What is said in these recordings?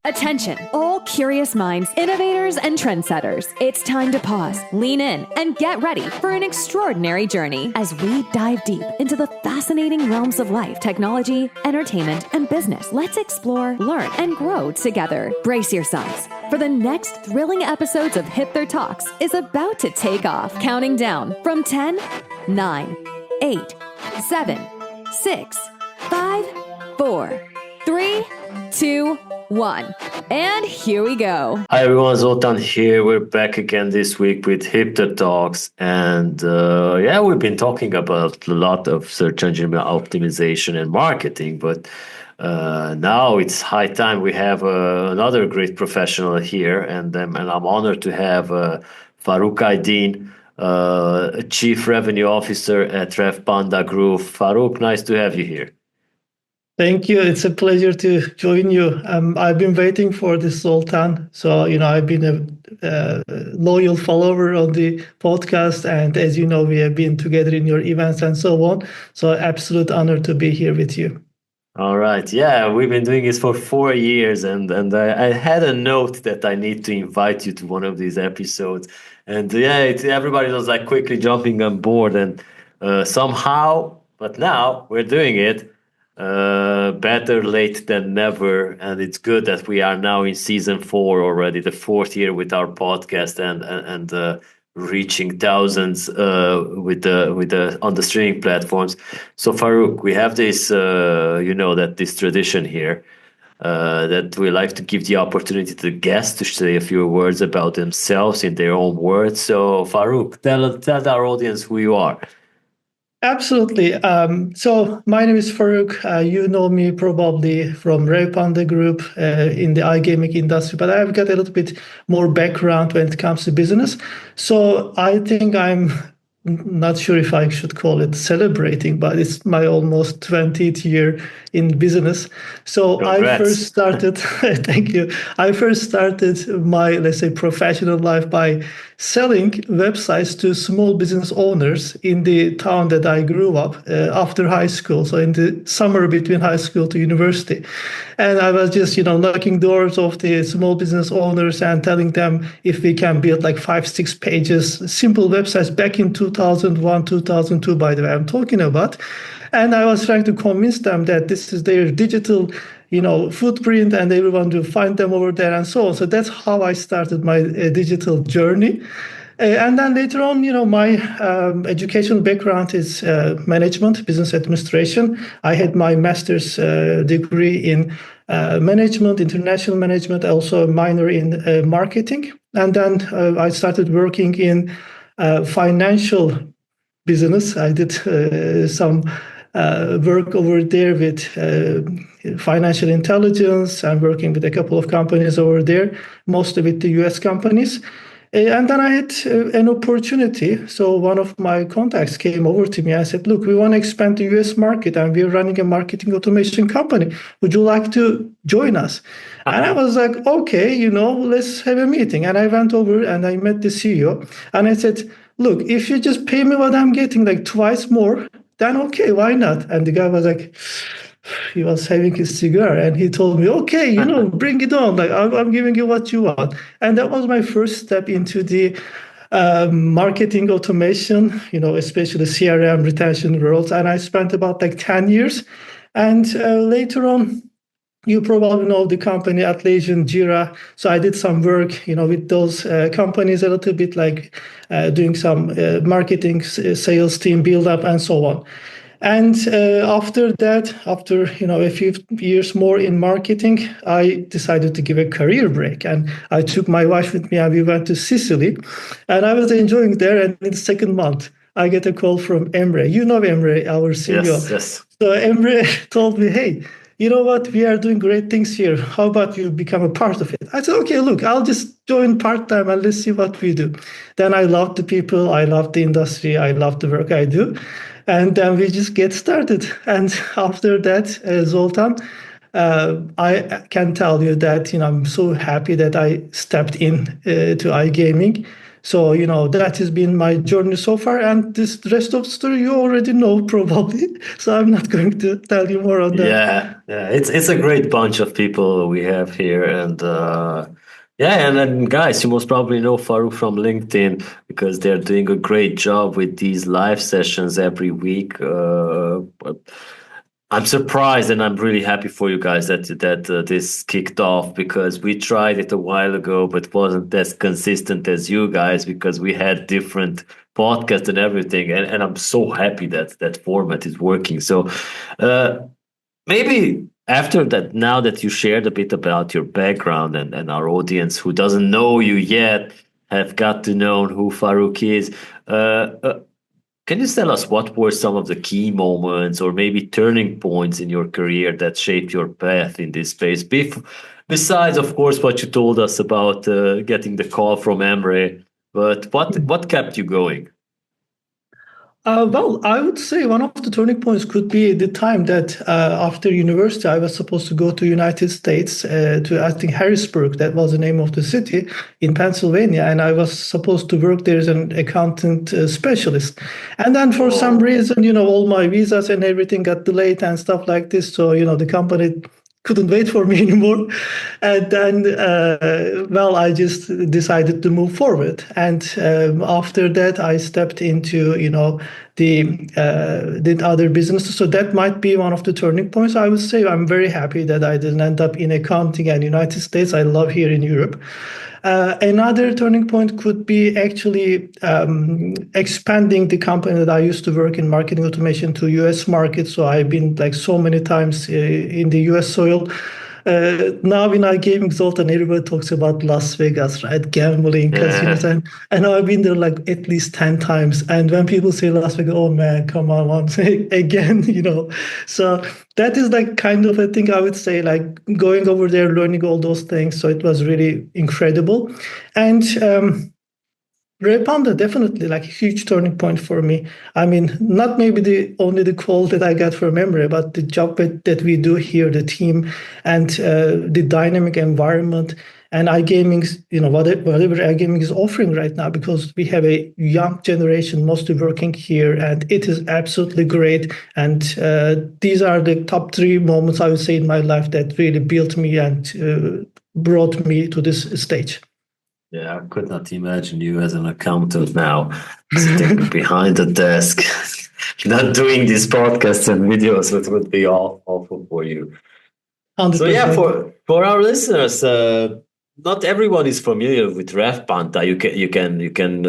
Attention, all curious minds, innovators, and trendsetters. It's time to pause, lean in, and get ready for an extraordinary journey as we dive deep into the fascinating realms of life, technology, entertainment, and business. Let's explore, learn, and grow together. Brace yourselves, for the next thrilling episodes of Hipther Talks is about to take off. Counting down from 10, 9, 8, 7, 6, 5, 4, 3, 2, 1. And here we go. Hi everyone, Zoltan here. We're back again this week with Hipther Talks. And we've been talking about a lot of search engine optimization and marketing, but now it's high time we have another great professional here. And I'm honored to have Faruk Aydin, Chief Revenue Officer at Revpanda Group. Faruk, nice to have you here. Thank you. It's a pleasure to join you. I've been waiting for this, Zoltan. So, I've been a loyal follower on the podcast. And as you know, we have been together in your events and so on. So absolute honor to be here with you. All right. Yeah, we've been doing this for 4 years. And I had a note that I need to invite you to one of these episodes. And everybody was like quickly jumping on board. And somehow, but now we're doing it. Better late than never, and it's good that we are now in season 4 already, the 4th year with our podcast, and reaching thousands with the on the streaming platforms. So Faruk, we have this this tradition here that we like to give the opportunity to the guests to say a few words about themselves in their own words. So Faruk, tell our audience who you are. Absolutely. So my name is Faruk. You know me probably from Revpanda Group in the iGaming industry, but I've got a little bit more background when it comes to business. So I think I'm not sure if I should call it celebrating, but it's my almost 20th year in business. So Congrats. I first started, thank you. I first started my, let's say, professional life by selling websites to small business owners in the town that I grew up after high school. So in the summer between high school to university. And I was just, knocking doors of the small business owners and telling them if we can build like 5-6 pages, simple websites back in 2001, 2002, by the way, I'm talking about. And I was trying to convince them that this is their digital, footprint, and everyone will find them over there and so on. So that's how I started my digital journey. And then later on, my educational background is management, business administration. I had my master's degree in management, international management, also a minor in marketing. And then I started working in financial business. I did some work over there with financial intelligence. I'm working with a couple of companies over there, mostly with the US companies. And then I had an opportunity. So one of my contacts came over to me and said, look, we want to expand the US market and we're running a marketing automation company. Would you like to join us? And I was like, okay, let's have a meeting. And I went over and I met the CEO and I said, look, if you just pay me what I'm getting, like twice more, then okay, why not? And the guy was like, he was having his cigar and he told me, okay, bring it on. Like, I'm giving you what you want. And that was my first step into the marketing automation, especially CRM retention world. And I spent about 10 years. And later on, you probably know the company Atlassian, Jira. So I did some work, with those companies, a little bit like doing some marketing, sales team build up and so on. And after that, after a few years more in marketing, I decided to give a career break. And I took my wife with me and we went to Sicily. And I was enjoying there. And in the second month, I get a call from Emre. You know Emre, our CEO. Yes. So Emre told me, hey, you know what? We are doing great things here. How about you become a part of it? I said, okay, look, I'll just join part-time and let's see what we do. Then I love the people. I love the industry. I love the work I do. And then we just get started. And after that, Zoltan, I can tell you that I'm so happy that I stepped in to iGaming. So, that has been my journey so far. And this rest of the story you already know probably. So I'm not going to tell you more on that. Yeah, it's a great bunch of people we have here, and yeah, and then guys, you most probably know Faruk from LinkedIn because they're doing a great job with these live sessions every week. But I'm surprised, and I'm really happy for you guys that this kicked off because we tried it a while ago, but wasn't as consistent as you guys because we had different podcasts and everything, and I'm so happy that that format is working. So. Maybe after that, now that you shared a bit about your background and our audience who doesn't know you yet have got to know who Farouk is, can you tell us what were some of the key moments or maybe turning points in your career that shaped your path in this space? Besides, of course, what you told us about getting the call from Emre, but what kept you going? Well, I would say one of the turning points could be the time that after university, I was supposed to go to United States to, I think, Harrisburg. That was the name of the city in Pennsylvania. And I was supposed to work there as an accountant specialist. And then for some reason, all my visas and everything got delayed and stuff like this. So, the company couldn't wait for me anymore. And then, well, I just decided to move forward. And after that, I stepped into, the other businesses. So that might be one of the turning points. I would say I'm very happy that I didn't end up in accounting and United States. I love here in Europe. Another turning point could be actually expanding the company that I used to work in marketing automation to US market. So I've been like so many times in the US soil. Now in iGaming, Zoltan, everybody talks about Las Vegas, right? Gambling, casinos, and I've been there like at least 10 times. And when people say Las Vegas, oh man, come on, once again, So that is like kind of a thing I would say, like going over there, learning all those things. So it was really incredible. And Revpanda definitely like a huge turning point for me. I mean, not maybe the only the call that I got from Emre, but the job that we do here, the team, and the dynamic environment and iGaming, whatever iGaming is offering right now, because we have a young generation mostly working here, and it is absolutely great. And these are the top three moments I would say in my life that really built me and brought me to this stage. Yeah, I could not imagine you as an accountant now sitting behind the desk, not doing these podcasts and videos. It would be awful for you. 100%. So yeah, for our listeners, not everyone is familiar with Revpanda. You can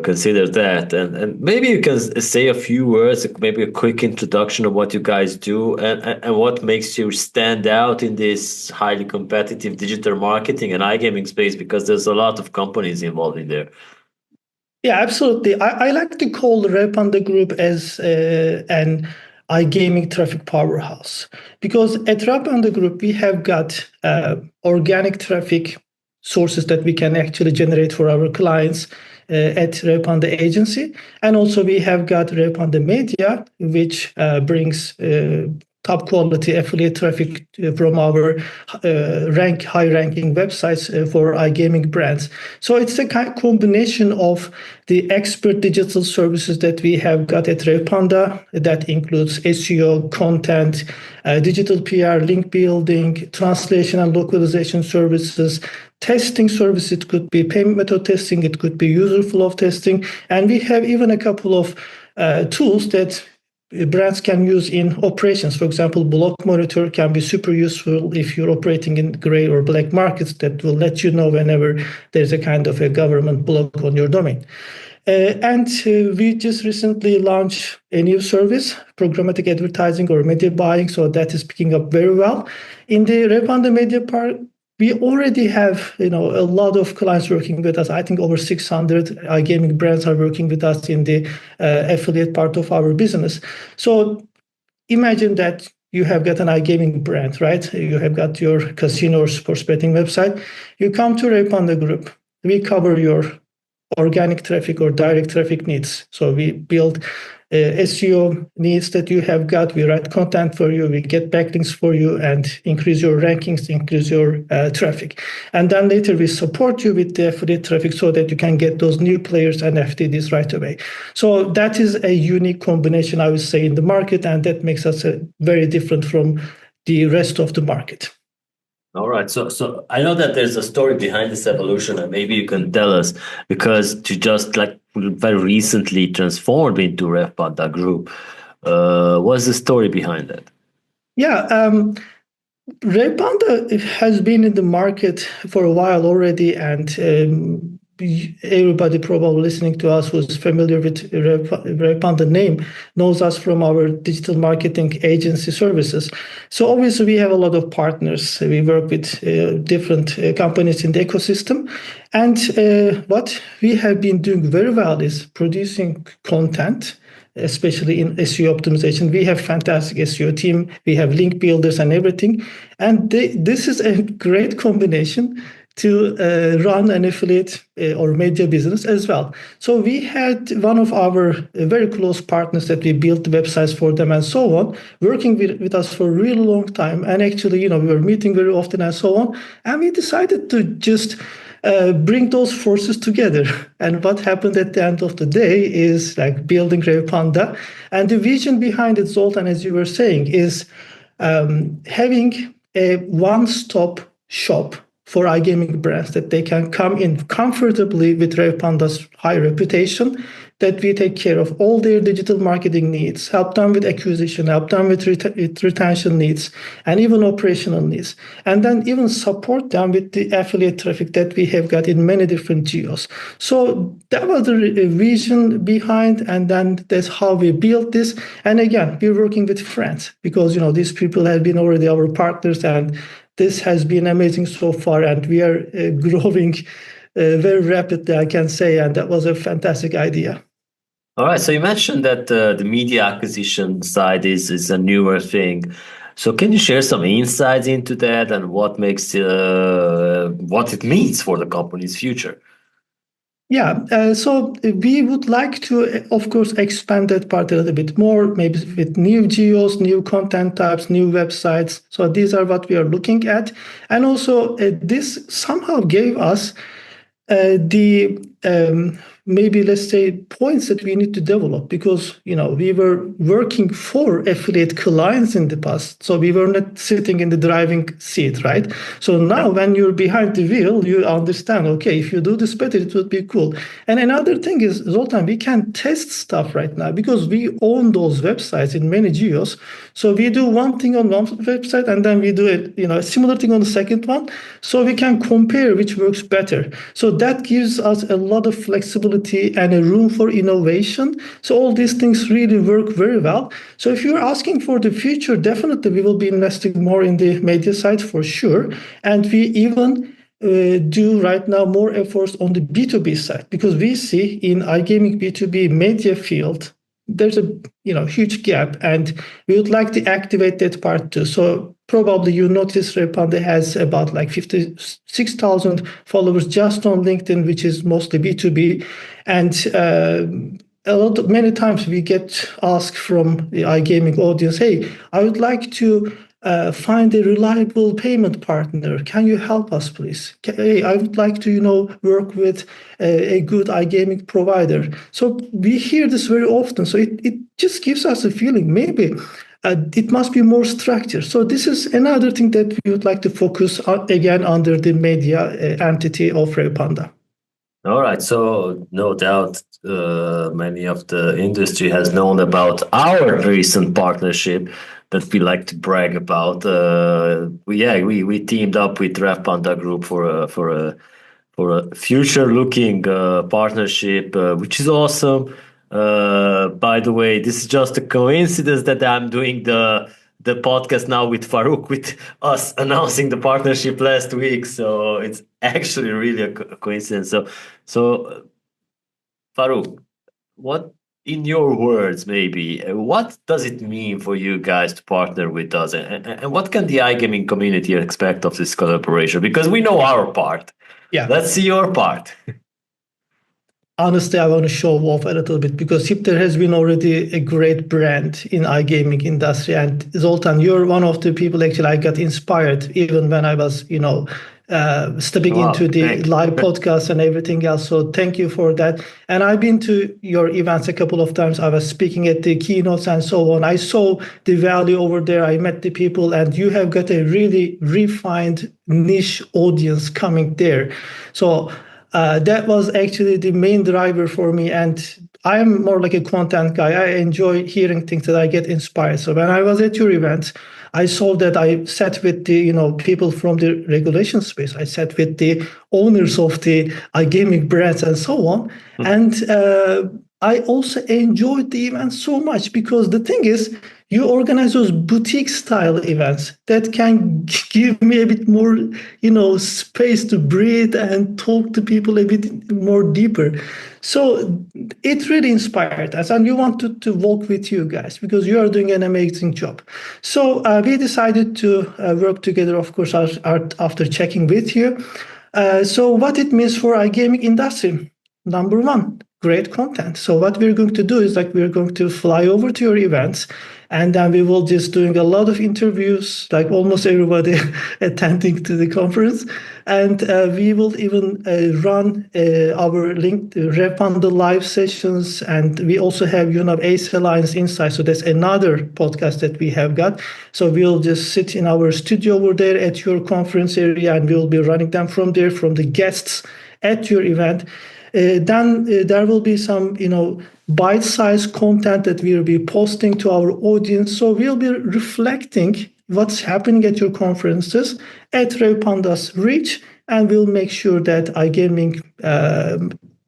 consider that, and maybe you can say a few words, maybe a quick introduction of what you guys do and what makes you stand out in this highly competitive digital marketing and iGaming space, because there's a lot of companies involved in there. Yeah, absolutely. I like to call the Revpanda Group as an iGaming traffic powerhouse, because at Revpanda Group we have got organic traffic sources that we can actually generate for our clients at Revpanda Agency, and also we have got Revpanda Media, which brings top quality affiliate traffic from our high ranking websites for iGaming brands. So it's a kind of combination of the expert digital services that we have got at Revpanda. That includes SEO, content, digital PR, link building, translation and localization services, testing service. It could be payment method testing, it could be user flow testing, and we have even a couple of tools that brands can use in operations. For example, block monitor can be super useful if you're operating in gray or black markets. That will let you know whenever there's a kind of a government block on your domain. And we just recently launched a new service, programmatic advertising or media buying. So that is picking up very well. In the Revpanda Media part, we already have a lot of clients working with us. I think over 600 iGaming brands are working with us in the affiliate part of our business. So imagine that you have got an iGaming brand, right? You have got your casino or sports betting website. You come to Revpanda Group. We cover your organic traffic or direct traffic needs. So we build SEO needs that you have got. We write content for you. We get backlinks for you and increase your rankings, increase your traffic. And then later we support you with the affiliate traffic so that you can get those new players and FTDs right away. So that is a unique combination, I would say, in the market, and that makes us very different from the rest of the market. All right. So I know that there's a story behind this evolution, and maybe you can tell us, because you just like very recently transformed into Revpanda Group. What's the story behind that? Yeah, Revpanda has been in the market for a while already, and everybody probably listening to us who's familiar with Revpanda name knows us from our digital marketing agency services. So obviously we have a lot of partners. We work with different companies in the ecosystem. And what we have been doing very well is producing content, especially in SEO optimization. We have fantastic SEO team. We have link builders and everything. And this is a great combination to run an affiliate or media business as well. So we had one of our very close partners that we built websites for them and so on, working with us for a really long time. And actually, we were meeting very often and so on. And we decided to just bring those forces together. And what happened at the end of the day is like building Revpanda. And the vision behind it, Zoltan, as you were saying, is having a one-stop shop for iGaming brands that they can come in comfortably with Revpanda's high reputation, that we take care of all their digital marketing needs, help them with acquisition, help them with retention needs, and even operational needs. And then even support them with the affiliate traffic that we have got in many different geos. So that was the vision behind, and then that's how we built this. And again, we're working with friends because, these people have been already our partners, and this has been amazing so far, and we are growing very rapidly, I can say, and that was a fantastic idea. All right. So you mentioned that the media acquisition side is a newer thing. So can you share some insights into that and what makes what it means for the company's future? Yeah, so we would like to, of course, expand that part a little bit more, maybe with new geos, new content types, new websites. So these are what we are looking at. And also, this somehow gave us the maybe, let's say, points that we need to develop, because we were working for affiliate clients in the past, so we were not sitting in the driving seat, right? So now when you're behind the wheel, you understand, okay, if you do this better, it would be cool. And another thing is, Zoltan, we can test stuff right now because we own those websites in many geos. So we do one thing on one website and then we do a similar thing on the second one, so we can compare which works better. So that gives us a lot of flexibility and a room for innovation. So all these things really work very well. So if you're asking for the future, definitely we will be investing more in the media side for sure. And we even do right now more efforts on the B2B side, because we see in iGaming B2B media field, there's a huge gap, and we would like to activate that part too. So probably you notice Revpanda has about like 56,000 followers just on LinkedIn, which is mostly B2B. And many times we get asked from the iGaming audience, hey, I would like to find a reliable payment partner. Can you help us, please? Hey, I would like to, work with a good iGaming provider. So we hear this very often. So it just gives us a feeling maybe it must be more structured. So this is another thing that we would like to focus on, again, under the media entity of Revpanda. All right. So no doubt many of the industry has known about our recent partnership that we like to brag about. We teamed up with Revpanda Group for a future-looking partnership, which is awesome. By the way, this is just a coincidence that I'm doing the podcast now with Faruk, with us announcing the partnership last week. So it's actually really a coincidence. So Faruk, what, in your words, maybe, what does it mean for you guys to partner with us? And what can the iGaming community expect of this collaboration? Because we know our part. Yeah. Let's see your part. honestly, I want to show off a little bit because Hipther has been already a great brand in iGaming industry. And Zoltan, you're one of the people actually I got inspired even when I was, stepping into Wow, the thank you. live podcast and everything else. So thank you for that. And I've been to your events a couple of times. I was speaking at the keynotes and so on. I saw the value over there. I met the people, and you have got a really refined niche audience coming there. So that was actually the main driver for me. And I'm more like a content guy. I enjoy hearing things that I get inspired. So when I was at your event, I saw that I sat with the people from the regulation space. I sat with the owners of the iGaming brands and so on. And I also enjoyed the event so much because the thing is, you organize those boutique style events that can give me a bit more, space to breathe and talk to people a bit more deeper. So it really inspired us, and we wanted to work with you guys because you are doing an amazing job. So we decided to work together, of course, after checking with you. So what it means for iGaming industry? Number one, great content. So what we're going to do is like we're going to fly over to your events, and then we will just doing a lot of interviews, like almost everybody attending to the conference, and we will even run our link Revpanda live sessions, and we also have Ace Alliance Insights. So that's another podcast that we have got. So we'll just sit in our studio over there at your conference area, and we'll be running them from there from the guests at your event. Then there will be some, bite-sized content that we'll be posting to our audience. So we'll be reflecting what's happening at your conferences at Revpanda's reach, and we'll make sure that iGaming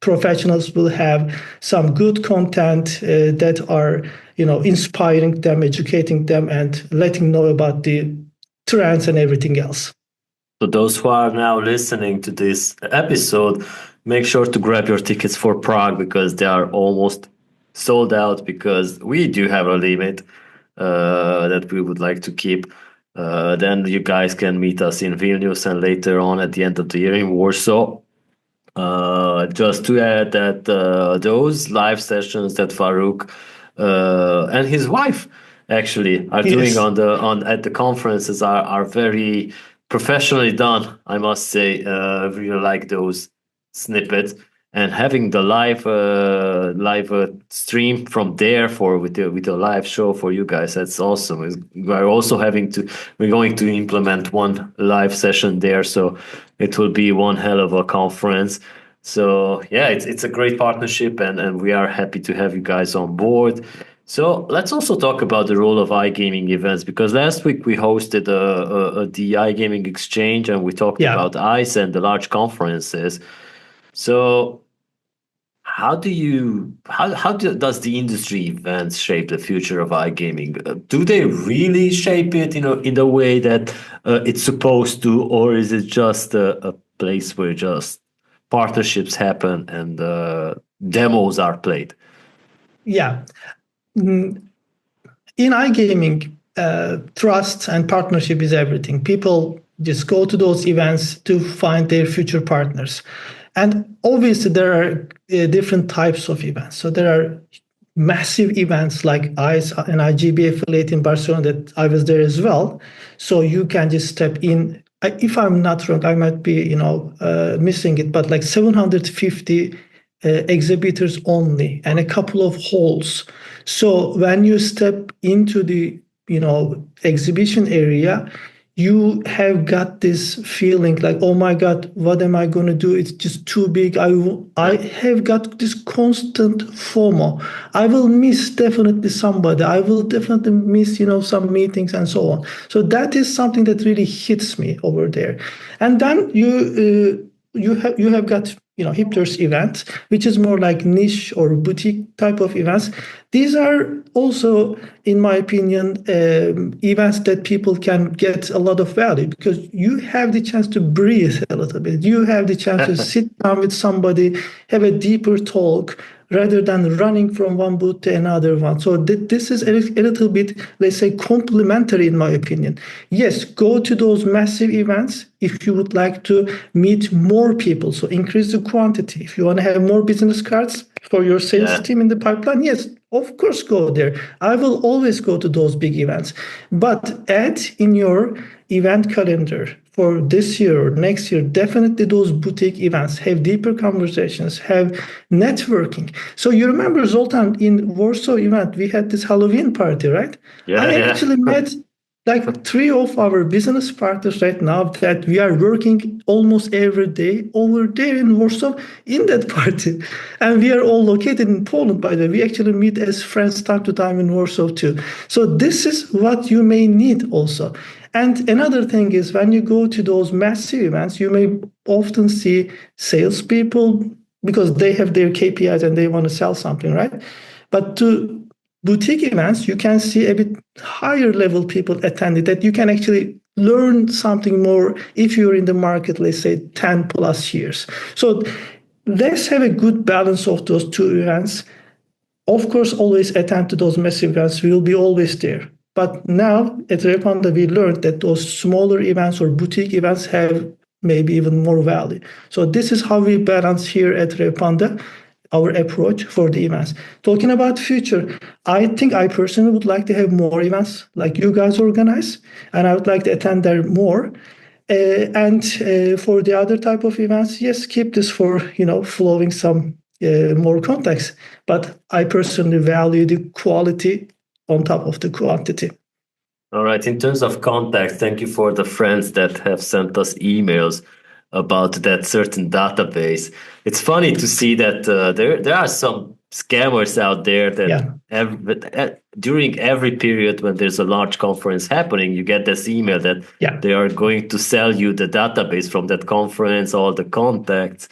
professionals will have some good content that are, inspiring them, educating them, and letting know about the trends and everything else. So those who are now listening to this episode, make sure to grab your tickets for Prague because they are almost sold out because we do have a limit that we would like to keep. Then you guys can meet us in Vilnius and later on at the end of the year in Warsaw. Just to add that those live sessions that Faruk and his wife actually are doing at the conferences are very professionally done. I must say, I really like those snippets, and having the live stream from there with the live show for you guys, that's awesome. We're going to implement one live session there, so it will be one hell of a conference. So yeah, it's a great partnership, and we are happy to have you guys on board. So let's also talk about the role of iGaming events, because last week we hosted the iGaming exchange, and we talked about ICE and the large conferences. So how does the industry events shape the future of iGaming? Do they really shape it, in the way that it's supposed to, or is it just a place where just partnerships happen and demos are played? Yeah. In iGaming, trust and partnership is everything. People just go to those events to find their future partners. And obviously, there are different types of events. So there are massive events like ICE and IGB affiliate in Barcelona that I was there as well. So you can just step in. If I'm not wrong, I might be, missing it, but like 750 exhibitors only and a couple of halls. So when you step into the, exhibition area, you have got this feeling like, oh my God, what am I going to do? It's just too big. I have got this constant FOMO. I will miss definitely somebody. I will definitely miss, some meetings and so on. So that is something that really hits me over there. And then you have got Hipther's event, which is more like niche or boutique type of events. These are also, in my opinion, events that people can get a lot of value because you have the chance to breathe a little bit. You have the chance to sit down with somebody, have a deeper talk, rather than running from one booth to another one. So this is a little bit, let's say, complementary in my opinion. Yes, go to those massive events if you would like to meet more people. So increase the quantity. If you want to have more business cards for your sales team in the pipeline, yes, of course, go there. I will always go to those big events. But add in your event calendar for this year or next year, definitely those boutique events, have deeper conversations, have networking. So you remember, Zoltan, in Warsaw event, we had this Halloween party, right? I actually met like 3 of our business partners right now that we are working almost every day over there in Warsaw in that party. And we are all located in Poland, by the way. We actually meet as friends time to time in Warsaw too. So this is what you may need also. And another thing is when you go to those massive events, you may often see salespeople because they have their KPIs and they want to sell something, right? But to boutique events, you can see a bit higher level people attending that you can actually learn something more if you're in the market, let's say 10 plus years. So let's have a good balance of those two events. Of course, always attend to those massive events. We will be always there. But now at Revpanda, we learned that those smaller events or boutique events have maybe even more value. So this is how we balance here at Revpanda our approach for the events. Talking about future, I think I personally would like to have more events like you guys organize, and I would like to attend there more. And for the other type of events, yes, keep this for flowing some more contacts. But I personally value the quality on top of the quantity. All right. In terms of contacts, thank you for the friends that have sent us emails about that certain database. It's funny to see that there are some scammers out there that during every period when there's a large conference happening, you get this email that they are going to sell you the database from that conference, all the contacts.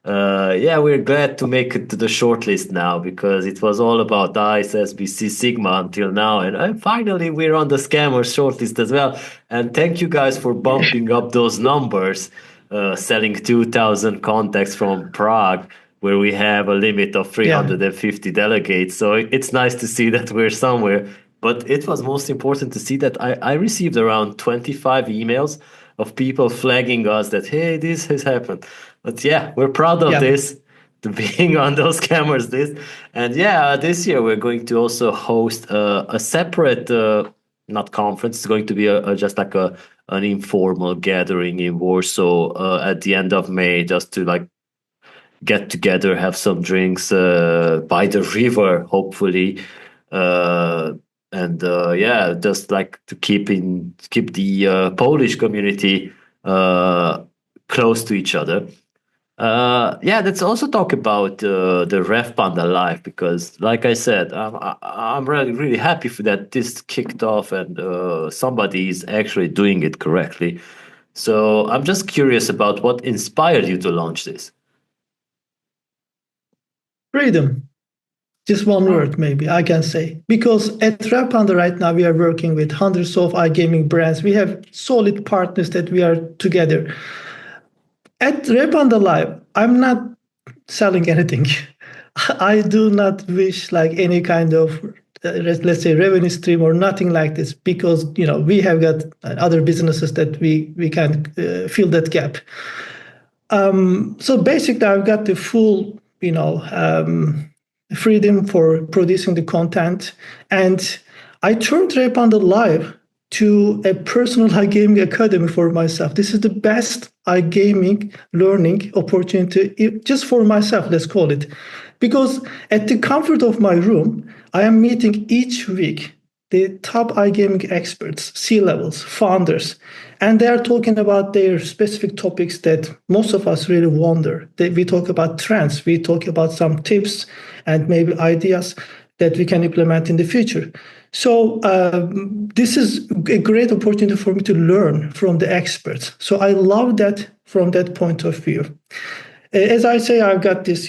We're glad to make it to the shortlist now because it was all about DICE, SBC, Sigma until now. And finally, we're on the scammers shortlist as well. And thank you guys for bumping up those numbers, selling 2,000 contacts from Prague, where we have a limit of 350 delegates. So it's nice to see that we're somewhere. But it was most important to see that I received around 25 emails of people flagging us that, hey, this has happened. But we're proud of this, to being on those cameras. This year we're going to also host a separate, not conference. It's going to be just like an informal gathering in Warsaw at the end of May, just to get together, have some drinks by the river, hopefully. Just like to keep the Polish community close to each other. Let's also talk about the Revpanda Live because, like I said, I'm really, really happy for that this kicked off and somebody is actually doing it correctly. So I'm just curious about what inspired you to launch this. Freedom. Just one word, maybe I can say. Because at Revpanda right now, we are working with hundreds of iGaming brands. We have solid partners that we are together. At Revpanda Live, I'm not selling anything. I do not wish any kind of, let's say, revenue stream or nothing like this because, we have got other businesses that we can fill that gap. So basically, I've got the full, freedom for producing the content. And I turned Revpanda Live to a personal iGaming academy for myself. This is the best iGaming learning opportunity just for myself, let's call it. Because at the comfort of my room, I am meeting each week the top iGaming experts, C-levels, founders, and they are talking about their specific topics that most of us really wonder. We talk about trends, we talk about some tips and maybe ideas that we can implement in the future. So this is a great opportunity for me to learn from the experts. So I love that from that point of view. As I say, I've got this,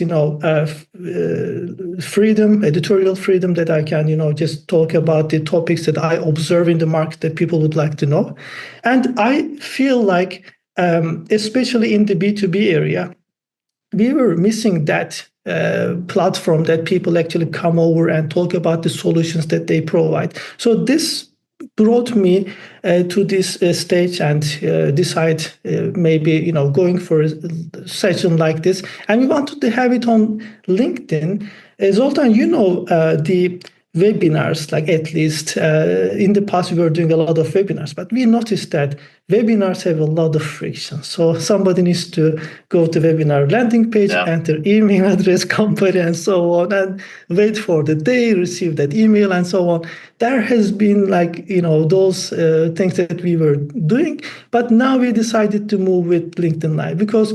freedom, editorial freedom that I can, just talk about the topics that I observe in the market that people would like to know. And I feel like, especially in the B2B area, we were missing that platform that people actually come over and talk about the solutions that they provide. So this brought me to this stage and decide maybe going for a session like this, and we wanted to have it on LinkedIn. Zoltan, the webinars, like at least in the past we were doing a lot of webinars, but we noticed that webinars have a lot of friction. So somebody needs to go to webinar landing page, enter email address, company, and so on, and wait for the day, receive that email, and so on. There has been those things that we were doing, but now we decided to move with LinkedIn Live because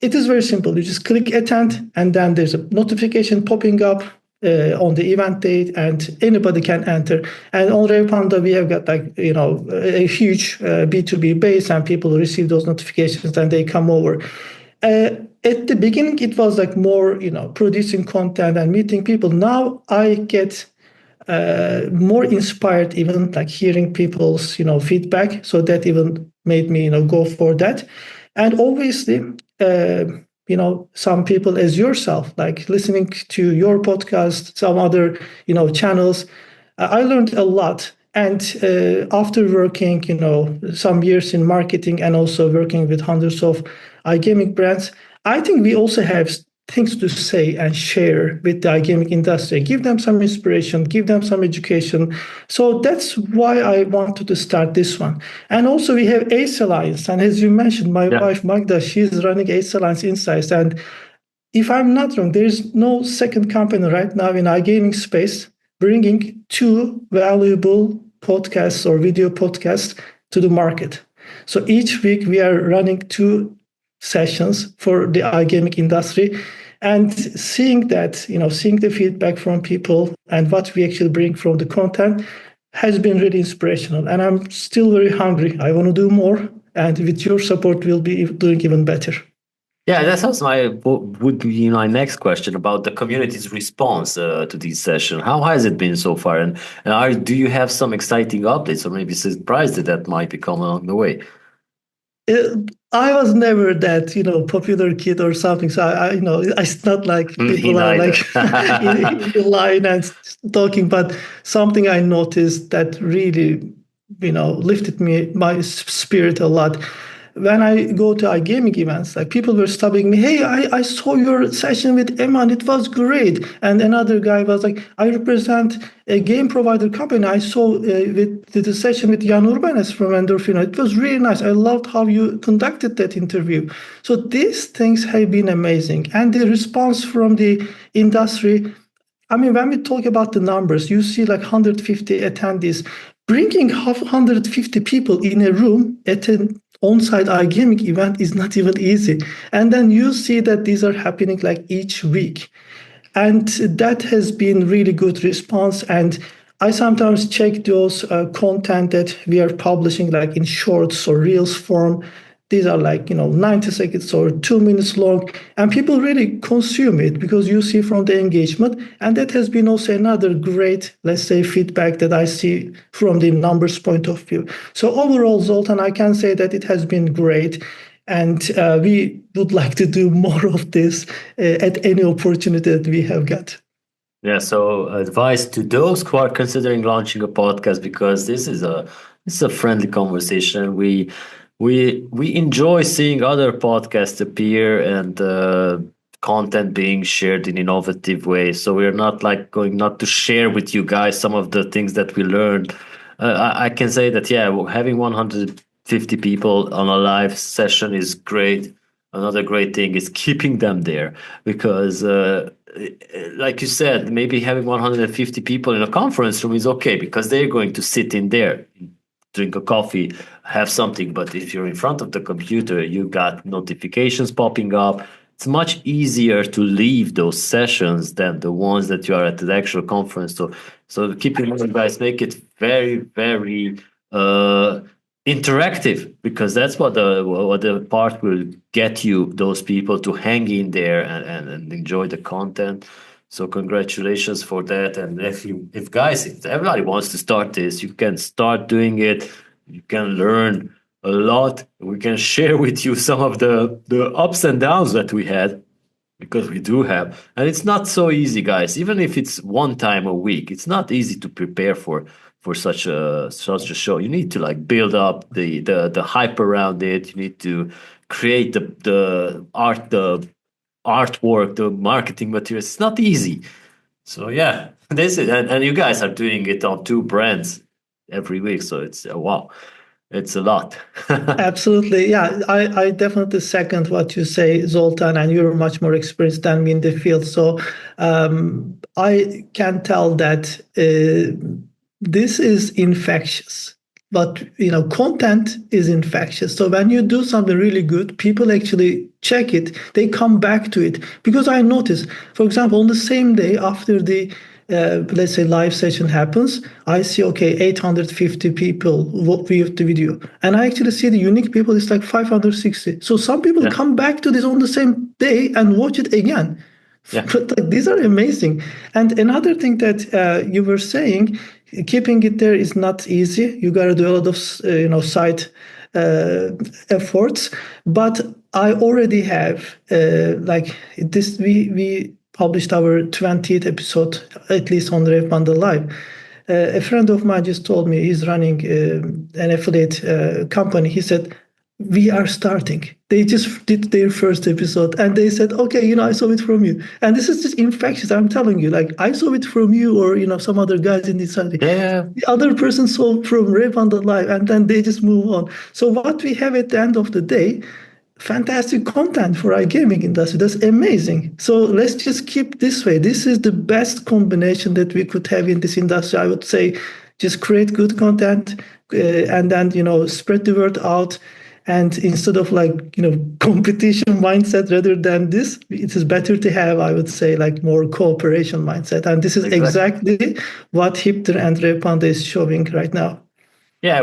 it is very simple. You just click attend, and then there's a notification popping up on the event date, and anybody can enter. And on Revpanda, we have got a huge B2B base, and people receive those notifications and they come over. At the beginning, it was like more, producing content and meeting people. Now I get more inspired, even like hearing people's, feedback. So that even made me, go for that. And obviously, some people as yourself, like listening to your podcast, some other, channels, I learned a lot. And after working, some years in marketing and also working with hundreds of iGaming brands, I think we also have things to say and share with the iGaming industry, give them some inspiration, give them some education. So that's why I wanted to start this one. And also we have Ace Alliance. And as you mentioned, my wife, Magda, she's running Ace Alliance Insights. And if I'm not wrong, there's no second company right now in iGaming space bringing two valuable podcasts or video podcasts to the market. So each week we are running two sessions for the iGaming industry, and seeing that, seeing the feedback from people and what we actually bring from the content has been really inspirational. And I'm still very hungry. I want to do more. And with your support, we'll be doing even better. Yeah, that sounds would be my next question about the community's response to this session. How has it been so far? And do you have some exciting updates or maybe surprises that might be coming along the way? I was never that, popular kid or something. So it's not like people are like in the line and talking, but something I noticed that really, lifted my spirit a lot. When I go to iGaming events, like people were stopping me, hey, I saw your session with Emma and it was great. And another guy was like, I represent a game provider company. I saw the session with Jan Urbanes from Endorphino. It was really nice. I loved how you conducted that interview. So these things have been amazing. And the response from the industry, I mean, when we talk about the numbers, you see like 150 attendees. Bringing 150 people in a room at an on-site iGaming event is not even easy. And then you see that these are happening like each week. And that has been really good response. And I sometimes check those content that we are publishing like in shorts or reels form. These are like, 90 seconds or 2 minutes long, and people really consume it because you see from the engagement. And that has been also another great, let's say, feedback that I see from the numbers point of view. So overall, Zoltan, I can say that it has been great. And we would like to do more of this at any opportunity that we have got. Yeah, so advice to those who are considering launching a podcast, because this is a friendly conversation. We enjoy seeing other podcasts appear and content being shared in innovative ways. So we're not like going not to share with you guys some of the things that we learned. I can say that, yeah, having 150 people on a live session is great. Another great thing is keeping them there because, like you said, maybe having 150 people in a conference room is okay because they're going to sit in there, drink a coffee, have something. But if you're in front of the computer, you got notifications popping up. It's much easier to leave those sessions than the ones that you are at the actual conference. So keep in mind, guys, make it very, very interactive, because that's what the part will get you those people to hang in there and enjoy the content. So congratulations for that. And if everybody wants to start this, you can start doing it. You can learn a lot. We can share with you some of the ups and downs that we had, because we do have, and it's not so easy, guys. Even if it's one time a week, it's not easy to prepare for such a show. You need to like build up the hype around it. You need to create the artwork, the marketing materials. It's not easy. So yeah, this is, and you guys are doing it on two brands every week. So it's wow, it's a lot. Absolutely. Yeah, I definitely second what you say, Zoltan, and you're much more experienced than me in the field. So I can tell that this is infectious. But content is infectious. So when you do something really good, people actually check it. They come back to it. Because I notice, for example, on the same day after the let's say live session happens, I see, okay, 850 people viewed the video. And I actually see the unique people is like 560. So some people Yeah. come back to this on the same day and watch it again. Yeah. But like, these are amazing. And another thing that you were saying, keeping it there is not easy. You got to do a lot of side efforts. But I already have like this. We published our 20th episode, at least on Revpanda Live. A friend of mine just told me, he's running an affiliate company. He said, we are starting. They just did their first episode and they said, okay, I saw it from you. And this is just infectious. I'm telling you, like, I saw it from you or, some other guys in this country. Yeah. The other person saw from Revpanda Live and then they just move on. So what we have at the end of the day, fantastic content for iGaming industry. That's amazing. So let's just keep this way. This is the best combination that we could have in this industry. I would say just create good content and then, spread the word out. And instead of competition mindset rather than this, it is better to have, I would say, like more cooperation mindset. And this is exactly what Hipther and Revpanda is showing right now. Yeah,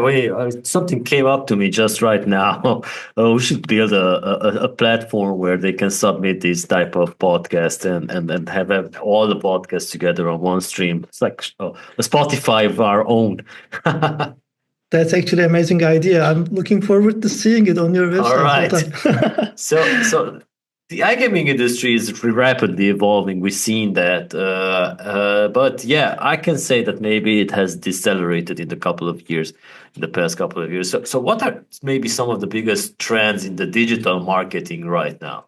something came up to me just right now. We should build a platform where they can submit this type of podcast and have all the podcasts together on one stream. It's like a Spotify of our own. That's actually an amazing idea. I'm looking forward to seeing it on your website. All right. So the iGaming industry is rapidly evolving. We've seen that. But yeah, I can say that maybe it has decelerated in the past couple of years. So what are maybe some of the biggest trends in the digital marketing right now?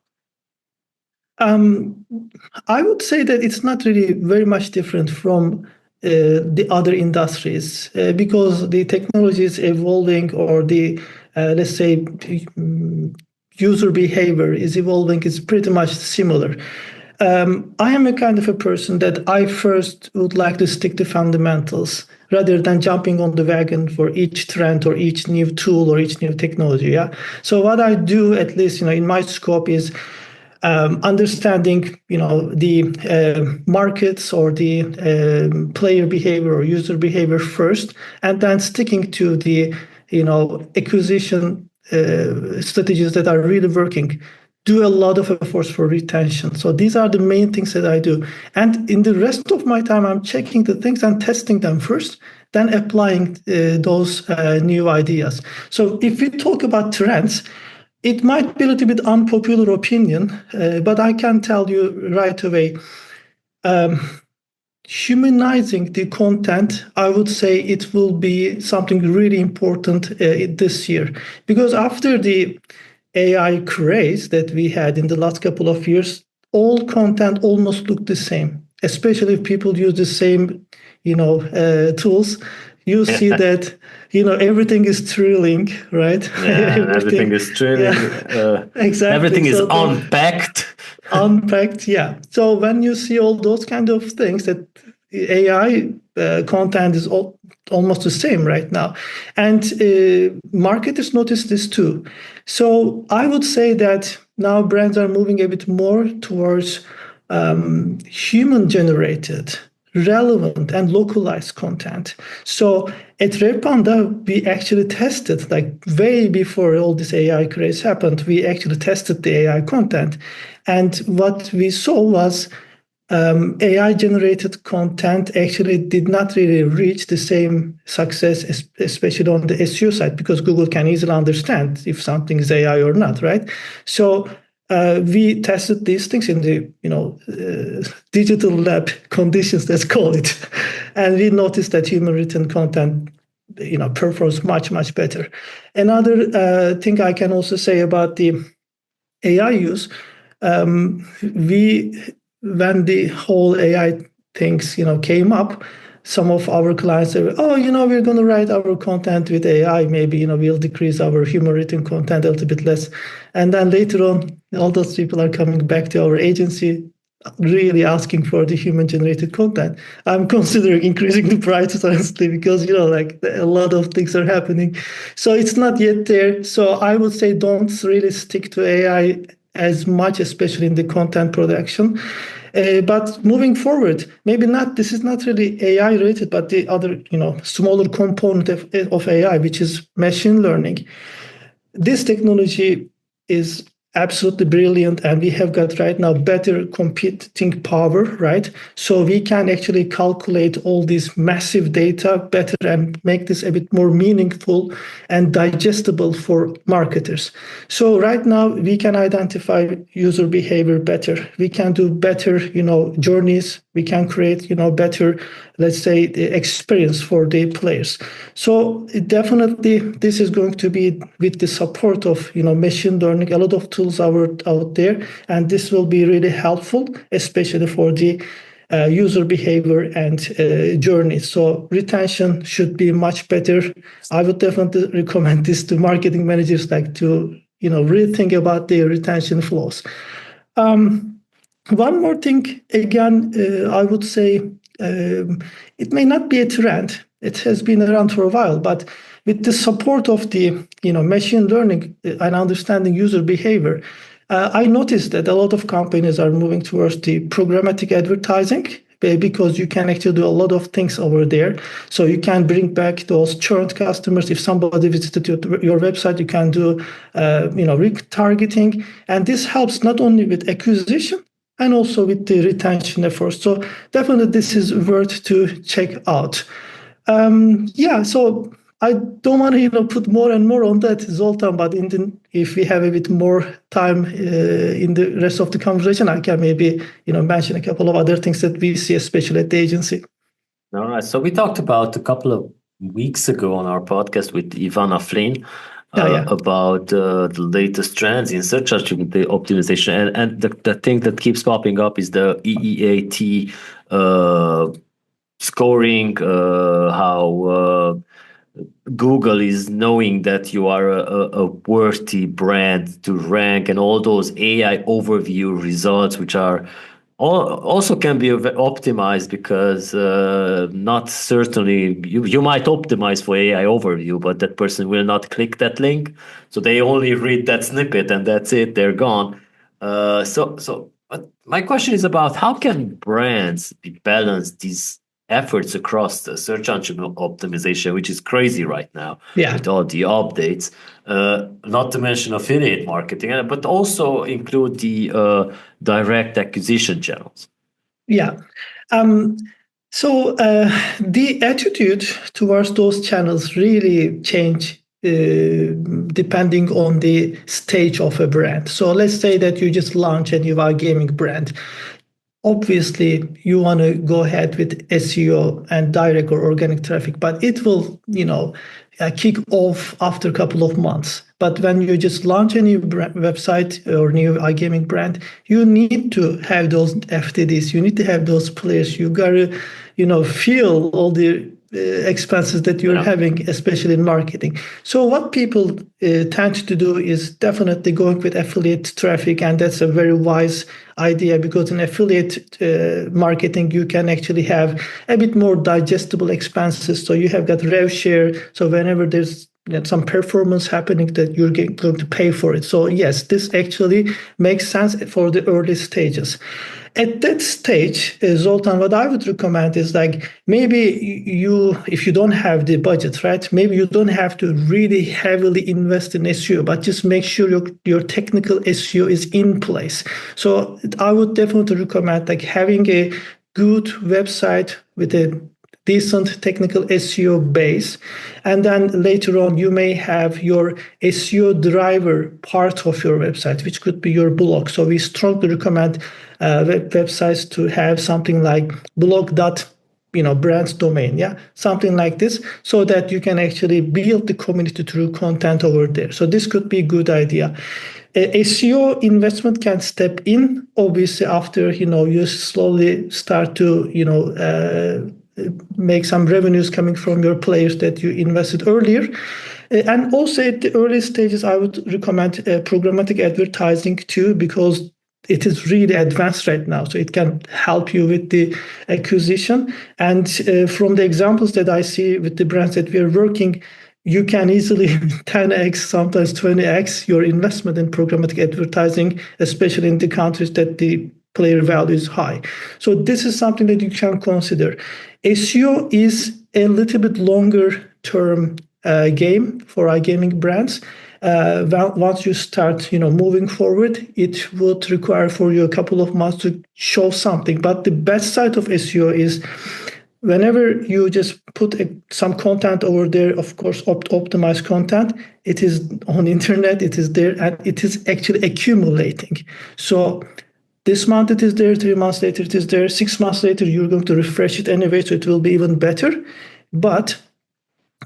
I would say that it's not really very much different from the other industries because the technology is evolving or the, let's say, user behavior is evolving. It's pretty much similar. I am a kind of a person that I first would like to stick to fundamentals rather than jumping on the wagon for each trend or each new tool or each new technology. Yeah. So what I do, at least in my scope, is understanding the markets or the player behavior or user behavior first, and then sticking to the acquisition strategies that are really working. Do a lot of efforts for retention. So these are the main things that I do. And in the rest of my time, I'm checking the things and testing them first, then applying those new ideas. So if we talk about trends, it might be a little bit unpopular opinion, but I can tell you right away, humanizing the content, I would say it will be something really important this year. Because after the AI craze that we had in the last couple of years, all content almost looked the same, especially if people use the same, tools. You see that, everything is thrilling, right? Yeah, everything is thrilling. Yeah, exactly. Everything is unpacked. Unpacked, yeah. So when you see all those kind of things, that AI content is almost the same right now. And marketers notice this too. So I would say that now brands are moving a bit more towards human-generated relevant and localized content. So at Revpanda, we actually tested, like way before all this AI craze happened, we actually tested the AI content. And what we saw was AI generated content actually did not really reach the same success, especially on the SEO side, because Google can easily understand if something is AI or not, right? So we tested these things in the digital lab conditions, let's call it, and we noticed that human written content performs much better. Another thing I can also say about the AI use, we when the whole AI things came up, some of our clients said, "Oh, we're going to write our content with AI. Maybe we'll decrease our human written content a little bit less." And then later on, all those people are coming back to our agency, really asking for the human generated content. I'm considering increasing the prices honestly because like a lot of things are happening. So it's not yet there. So I would say don't really stick to AI as much, especially in the content production. But moving forward, maybe not. This is not really AI related, but the other, smaller component of AI, which is machine learning. This technology is absolutely brilliant, and we have got right now better computing power, right? So we can actually calculate all this massive data better and make this a bit more meaningful and digestible for marketers. So right now we can identify user behavior better. We can do better, journeys. We can create, better, let's say, the experience for the players. So definitely this is going to be with the support of, machine learning, a lot of tools out there, and this will be really helpful, especially for the user behavior and journeys. So retention should be much better. I would definitely recommend this to marketing managers, like to really think about their retention flows. One more thing, again, I would say it may not be a trend. It has been around for a while, but with the support of the machine learning and understanding user behavior, I noticed that a lot of companies are moving towards the programmatic advertising because you can actually do a lot of things over there. So you can bring back those churned customers. If somebody visited your website, you can do retargeting, and this helps not only with acquisition and also with the retention efforts. So definitely this is worth to check out. So I don't want to put more and more on that, Zoltan, but if we have a bit more time in the rest of the conversation, I can maybe mention a couple of other things that we see, especially at the agency. All right. So we talked about a couple of weeks ago on our podcast with Ivana Flynn about the latest trends in search engine optimization, and the thing that keeps popping up is the EEAT scoring, how Google is knowing that you are a worthy brand to rank, and all those AI overview results, which are also can be optimized, because not certainly you might optimize for AI overview, but that person will not click that link, so they only read that snippet and that's it, they're gone. But my question is about how can brands balance these efforts across the search engine optimization, which is crazy right now with all the updates, not to mention affiliate marketing, but also include the direct acquisition channels. So the attitude towards those channels really change depending on the stage of a brand. So let's say that you just launch a new iGaming brand. Obviously, you want to go ahead with SEO and direct or organic traffic, but it will, kick off after a couple of months. But when you just launch a new website or new iGaming brand, you need to have those FTDs. You need to have those players. You gotta, feel all the expenses that you're having, especially in marketing. So what people tend to do is definitely going with affiliate traffic, and that's a very wise idea, because in affiliate marketing you can actually have a bit more digestible expenses. So you have got rev share. So whenever there's some performance happening that you're going to pay for it. So yes, this actually makes sense for the early stages. At that stage, Zoltan, what I would recommend is like maybe if you don't have the budget, right? Maybe you don't have to really heavily invest in SEO, but just make sure your technical SEO is in place. So I would definitely recommend like having a good website with a decent technical SEO base. And then later on, you may have your SEO driver part of your website, which could be your blog. So we strongly recommend websites to have something like brands domain, something like this, so that you can actually build the community through content over there. So this could be a good idea. SEO investment can step in, obviously, after you slowly start to make some revenues coming from your players that you invested earlier. And also at the early stages, I would recommend programmatic advertising too, because it is really advanced right now. So it can help you with the acquisition. And from the examples that I see with the brands that we are working, you can easily 10x, sometimes 20x your investment in programmatic advertising, especially in the countries that the player value is high. So this is something that you can consider. SEO is a little bit longer term game for iGaming brands. Once you start, moving forward, it would require for you a couple of months to show something. But the best side of SEO is whenever you just put some content over there, of course, optimized content, it is on the internet, it is there, and it is actually accumulating. So this month it is there, 3 months later it is there, 6 months later you're going to refresh it anyway, so it will be even better. But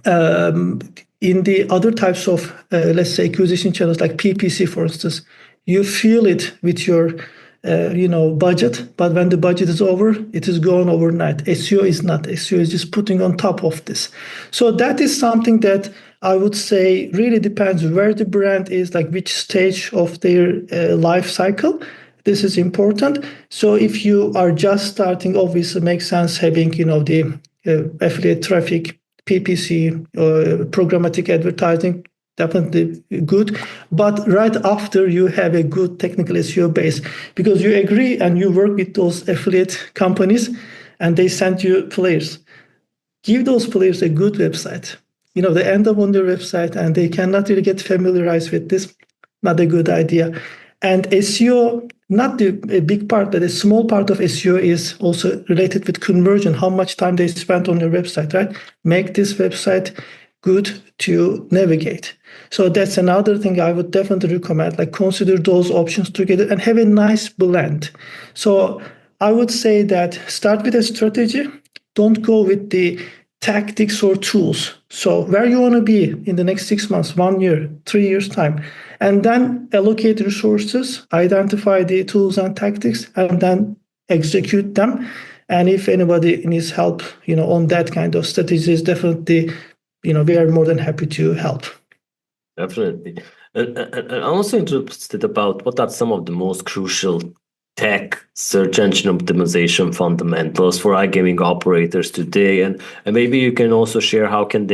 in the other types of, let's say, acquisition channels like PPC, for instance, you feel it with your budget, but when the budget is over, it is gone overnight. SEO is not. SEO is just putting on top of this. So that is something that I would say really depends where the brand is, like which stage of their life cycle. This is important. So if you are just starting, obviously it makes sense having, the affiliate traffic, PPC, programmatic advertising, definitely good. But right after you have a good technical SEO base, because you agree and you work with those affiliate companies and they send you players. Give those players a good website. They end up on their website and they cannot really get familiarized with this. Not a good idea. And SEO, not a big part, but a small part of SEO is also related with conversion, how much time they spend on your website, right? Make this website good to navigate. So that's another thing I would definitely recommend, like consider those options together and have a nice blend. So I would say that start with a strategy. Don't go with the tactics or tools. So where you want to be in the next 6 months, 1 year, 3 years time, and then allocate resources, identify the tools and tactics, and then execute them. And if anybody needs help, on that kind of strategies, definitely, we are more than happy to help. Definitely. And I'm also interested about what are some of the most crucial tech search engine optimization fundamentals for iGaming operators today, and maybe you can also share how can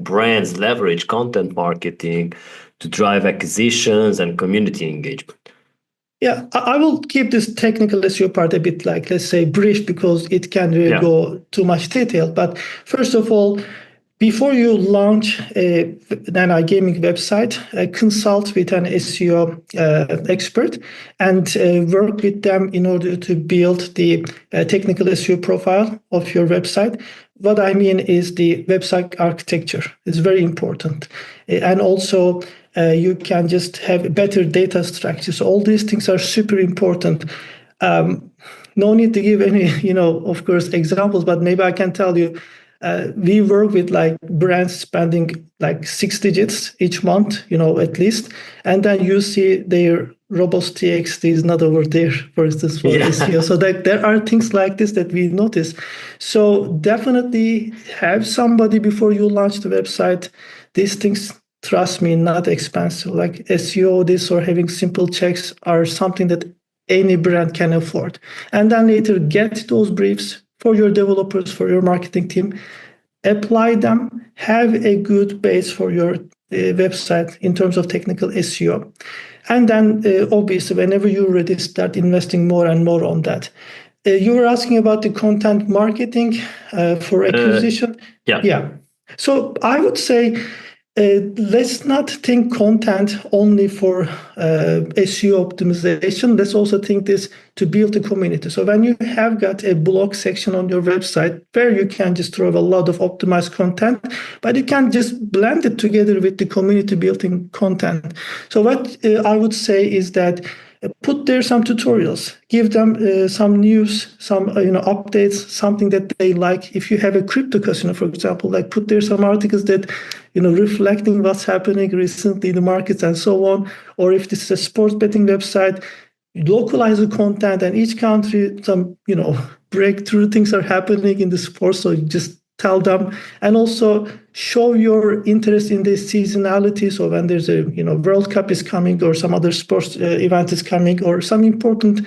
brands leverage content marketing to drive acquisitions and community engagement. Yeah, I will keep this technical SEO part a bit like, let's say, brief, because it can really go too much detail. But first of all, before you launch an iGaming website, consult with an SEO expert and work with them in order to build the technical SEO profile of your website. What I mean is the website architecture is very important. And also, you can just have better data structures. All these things are super important. No need to give any, of course, examples, but maybe I can tell you, we work with like brands spending like 6 digits each month, at least. And then you see their robust TXT is not over there, for instance, for SEO. So there are things like this that we notice. So definitely have somebody before you launch the website. These things, trust me, not expensive. Like SEO, this or having simple checks are something that any brand can afford. And then later get those briefs for your developers, for your marketing team, apply them, have a good base for your website in terms of technical SEO. And then obviously, whenever you're ready, start investing more and more on that. You were asking about the content marketing for acquisition. Yeah. Yeah. So I would say let's not think content only for SEO optimization. Let's also think this to build a community. So when you have got a blog section on your website where you can just throw a lot of optimized content, but you can just blend it together with the community building content. So what I would say is that put there some tutorials, give them some news, some updates, something that they like. If you have a crypto casino, for example, like put there some articles that reflecting what's happening recently in the markets and so on. Or if this is a sports betting website, localize the content, and each country some breakthrough things are happening in the sports, so just tell them, and also show your interest in the seasonality. So when there's a World Cup is coming, or some other sports event is coming, or some important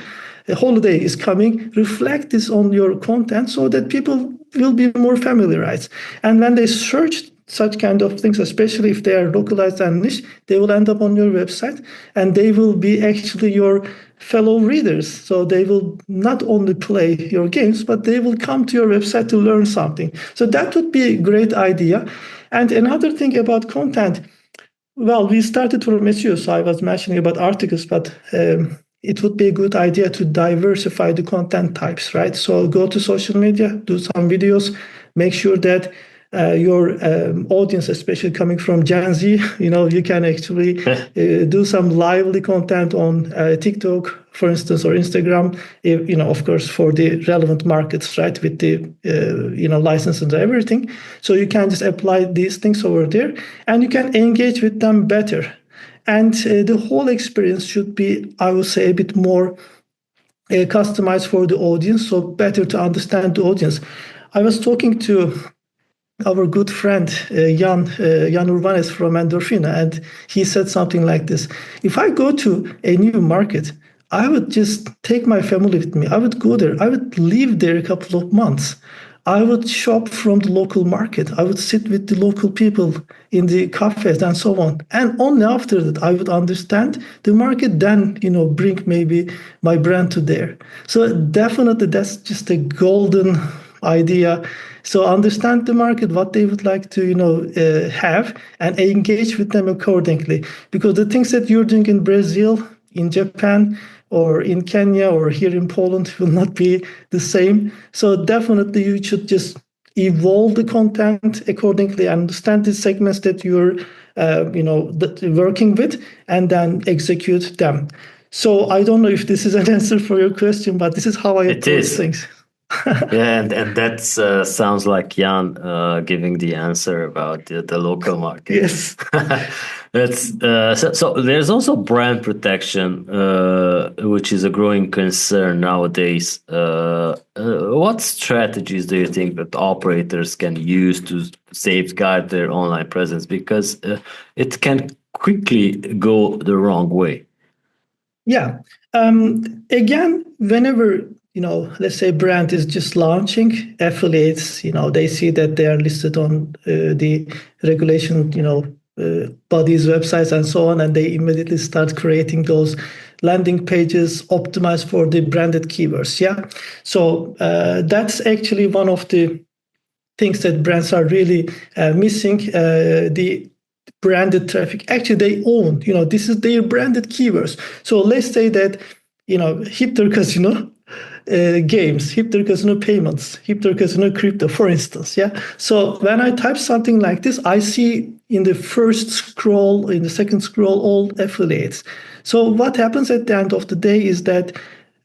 holiday is coming, reflect this on your content so that people will be more familiarized. And when they search such kind of things, especially if they are localized and niche, they will end up on your website, and they will be actually your fellow readers. So they will not only play your games, but they will come to your website to learn something. So that would be a great idea. And another thing about content, well, we started from SEO, so I was mentioning about articles, but it would be a good idea to diversify the content types, right? So go to social media, do some videos, make sure that your audience, especially coming from Gen Z, you can actually do some lively content on TikTok, for instance, or Instagram, of course, for the relevant markets, right, with the, license and everything. So you can just apply these things over there, and you can engage with them better. And the whole experience should be, I would say, a bit more customized for the audience, so better to understand the audience. I was talking to our good friend Jan Urbanes from Endorfina, and he said something like this: if I go to a new market, I would just take my family with me. I would go there. I would live there a couple of months. I would shop from the local market. I would sit with the local people in the cafes and so on. And only after that, I would understand the market, then, bring maybe my brand to there. So definitely that's just a golden idea. So understand the market, what they would like to, have, and engage with them accordingly. Because the things that you're doing in Brazil, in Japan, or in Kenya, or here in Poland will not be the same. So definitely you should just evolve the content accordingly, understand the segments that you're, working with, and then execute them. So I don't know if this is an answer for your question, but this is how I approach things. Yeah, and that sounds like Jan giving the answer about the local market. Yes. That's so there's also brand protection, which is a growing concern nowadays. What strategies do you think that operators can use to safeguard their online presence? Because it can quickly go the wrong way. Yeah. Again, whenever let's say brand is just launching, affiliates, they see that they are listed on the regulation, bodies, websites, and so on, and they immediately start creating those landing pages optimized for the branded keywords. Yeah. So that's actually one of the things that brands are really missing. The branded traffic, actually they own, this is their branded keywords. So let's say that, Hipther Casino games, Hipther Casino payments, Hipther Casino crypto, for instance. Yeah. So when I type something like this, I see in the first scroll, in the second scroll, all affiliates. So what happens at the end of the day is that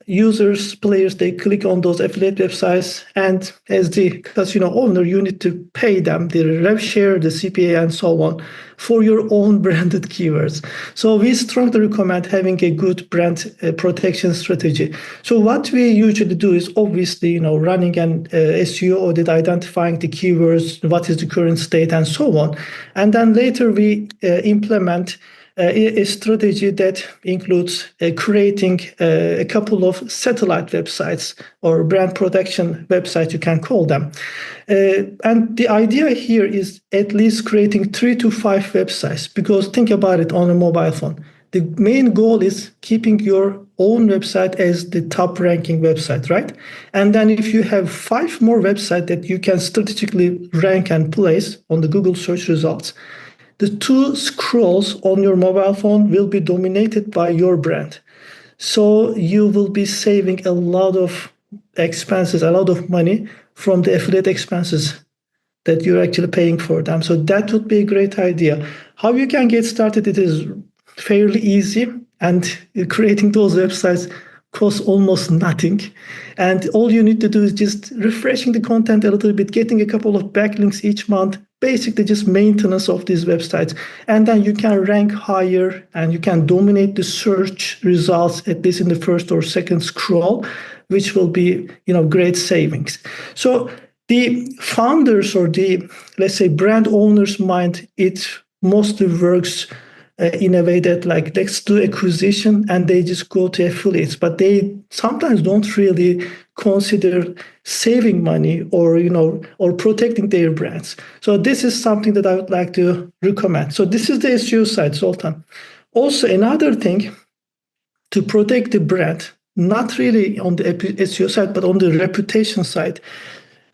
users, players, they click on those affiliate websites, and as the casino owner, you need to pay them the rev share, the CPA, and so on for your own branded keywords. So we strongly recommend having a good brand protection strategy. So what we usually do is obviously, running an SEO audit, identifying the keywords, what is the current state, and so on. And then later we implement a strategy that includes creating a couple of satellite websites or brand protection websites, you can call them. And the idea here is at least creating 3 to 5 websites, because think about it on a mobile phone. The main goal is keeping your own website as the top ranking website, right? And then if you have 5 more websites that you can strategically rank and place on the Google search results, the 2 scrolls on your mobile phone will be dominated by your brand. So you will be saving a lot of expenses, a lot of money from the affiliate expenses that you're actually paying for them. So that would be a great idea. How you can get started, it is fairly easy, and creating those websites costs almost nothing. And all you need to do is just refreshing the content a little bit, getting a couple of backlinks each month, basically just maintenance of these websites. And then you can rank higher and you can dominate the search results, at least in the first or second scroll, which will be, great savings. So the founders or the, let's say, brand owners' mind, it mostly works in a way that, like, let's do acquisition and they just go to affiliates, but they sometimes don't really consider saving money or or protecting their brands. So this is something that I would like to recommend. So this is the SEO side, Zoltan. Also, another thing to protect the brand, not really on the SEO side, but on the reputation side.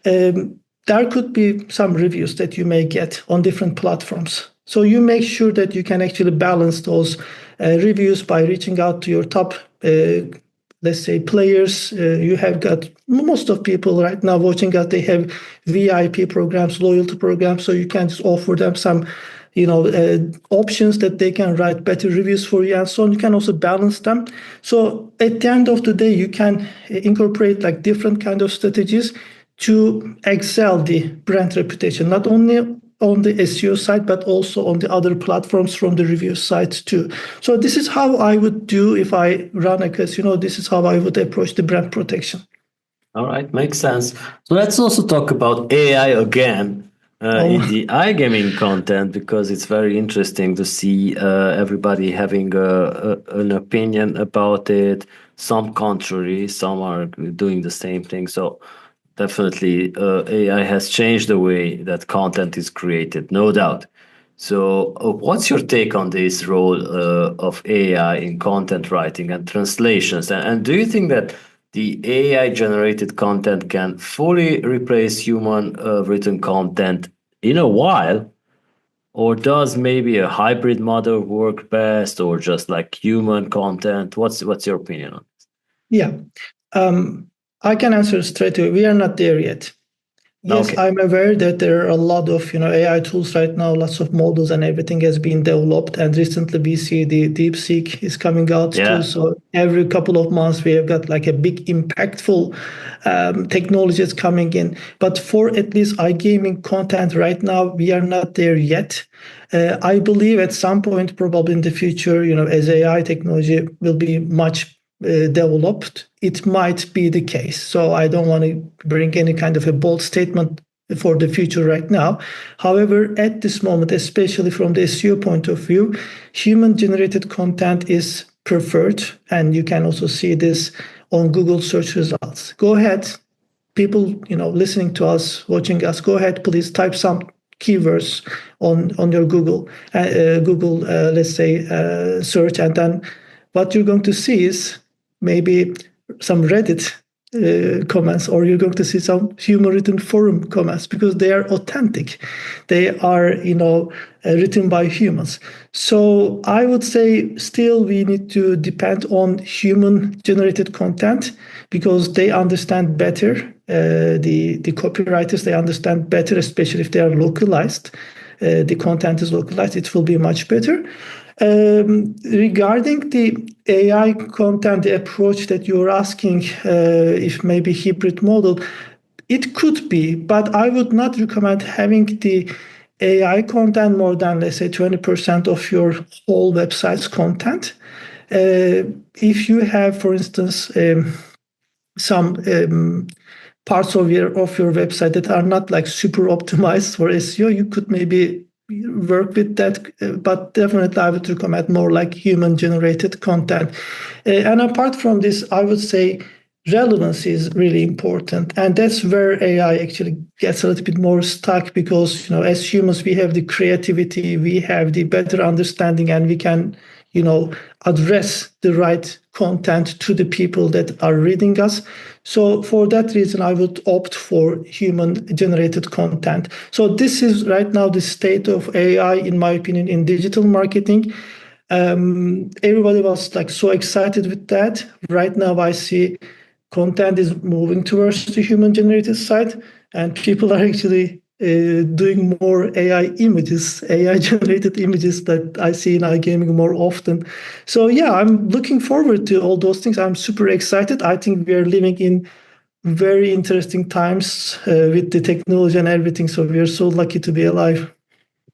There could be some reviews that you may get on different platforms. So you make sure that you can actually balance those reviews by reaching out to your top, let's say, players. You have got most of people right now watching us, they have VIP programs, loyalty programs. So you can just offer them some options that they can write better reviews for you and so on. You can also balance them. So at the end of the day, you can incorporate like different kind of strategies to excel the brand reputation, not only on the SEO side, but also on the other platforms from the review sites too. So this is how I would do if I run a casino. This is how I would approach the brand protection. All right, makes sense. So let's also talk about AI again in the iGaming content, because it's very interesting to see everybody having an opinion about it. Some contrary, some are doing the same thing. So definitely, AI has changed the way that content is created, no doubt. So, what's your take on this role of AI in content writing and translations? And do you think that the AI generated content can fully replace human written content in a while? Or does maybe a hybrid model work best, or just like human content? What's your opinion on this? Yeah. I can answer straight away. We are not there yet. Yes, Okay. I'm aware that there are a lot of AI tools right now, lots of models and everything has been developed. And recently we see the DeepSeek is coming out too. So every couple of months we have got like a big impactful technologies coming in. But for at least iGaming content right now, we are not there yet. I believe at some point, probably in the future, as AI technology will be much developed, it might be the case. So I don't want to bring any kind of a bold statement for the future right now. However, at this moment, especially from the SEO point of view, human generated content is preferred. And you can also see this on Google search results. Go ahead, people, listening to us, watching us, go ahead, please type some keywords on your Google, let's say, search. And then what you're going to see is maybe some Reddit comments, or you're going to see some human written forum comments, because they are authentic. They are, written by humans. So I would say still we need to depend on human generated content, because they understand better, the copywriters, they understand better, especially if they are localized. The content is localized, it will be much better. Regarding the AI content, the approach that you're asking, if maybe hybrid model, it could be, but I would not recommend having the AI content more than, let's say, 20% of your whole website's content. If you have, for instance, some parts of your website that are not like super optimized for SEO, you could maybe work with that, but definitely I would recommend more like human generated content. And apart from this, I would say relevancy is really important, and that's where AI actually gets a little bit more stuck, because as humans we have the creativity, we have the better understanding, and we can address the right content to the people that are reading us. So for that reason, I would opt for human generated content. So this is right now the state of AI, in my opinion, in digital marketing. Everybody was like so excited with that. Right now, I see content is moving towards the human generated side, and people are actually doing more AI images, AI generated images that I see in iGaming more often. So yeah, I'm looking forward to all those things. I'm super excited. I think we are living in very interesting times with the technology and everything. So we are so lucky to be alive.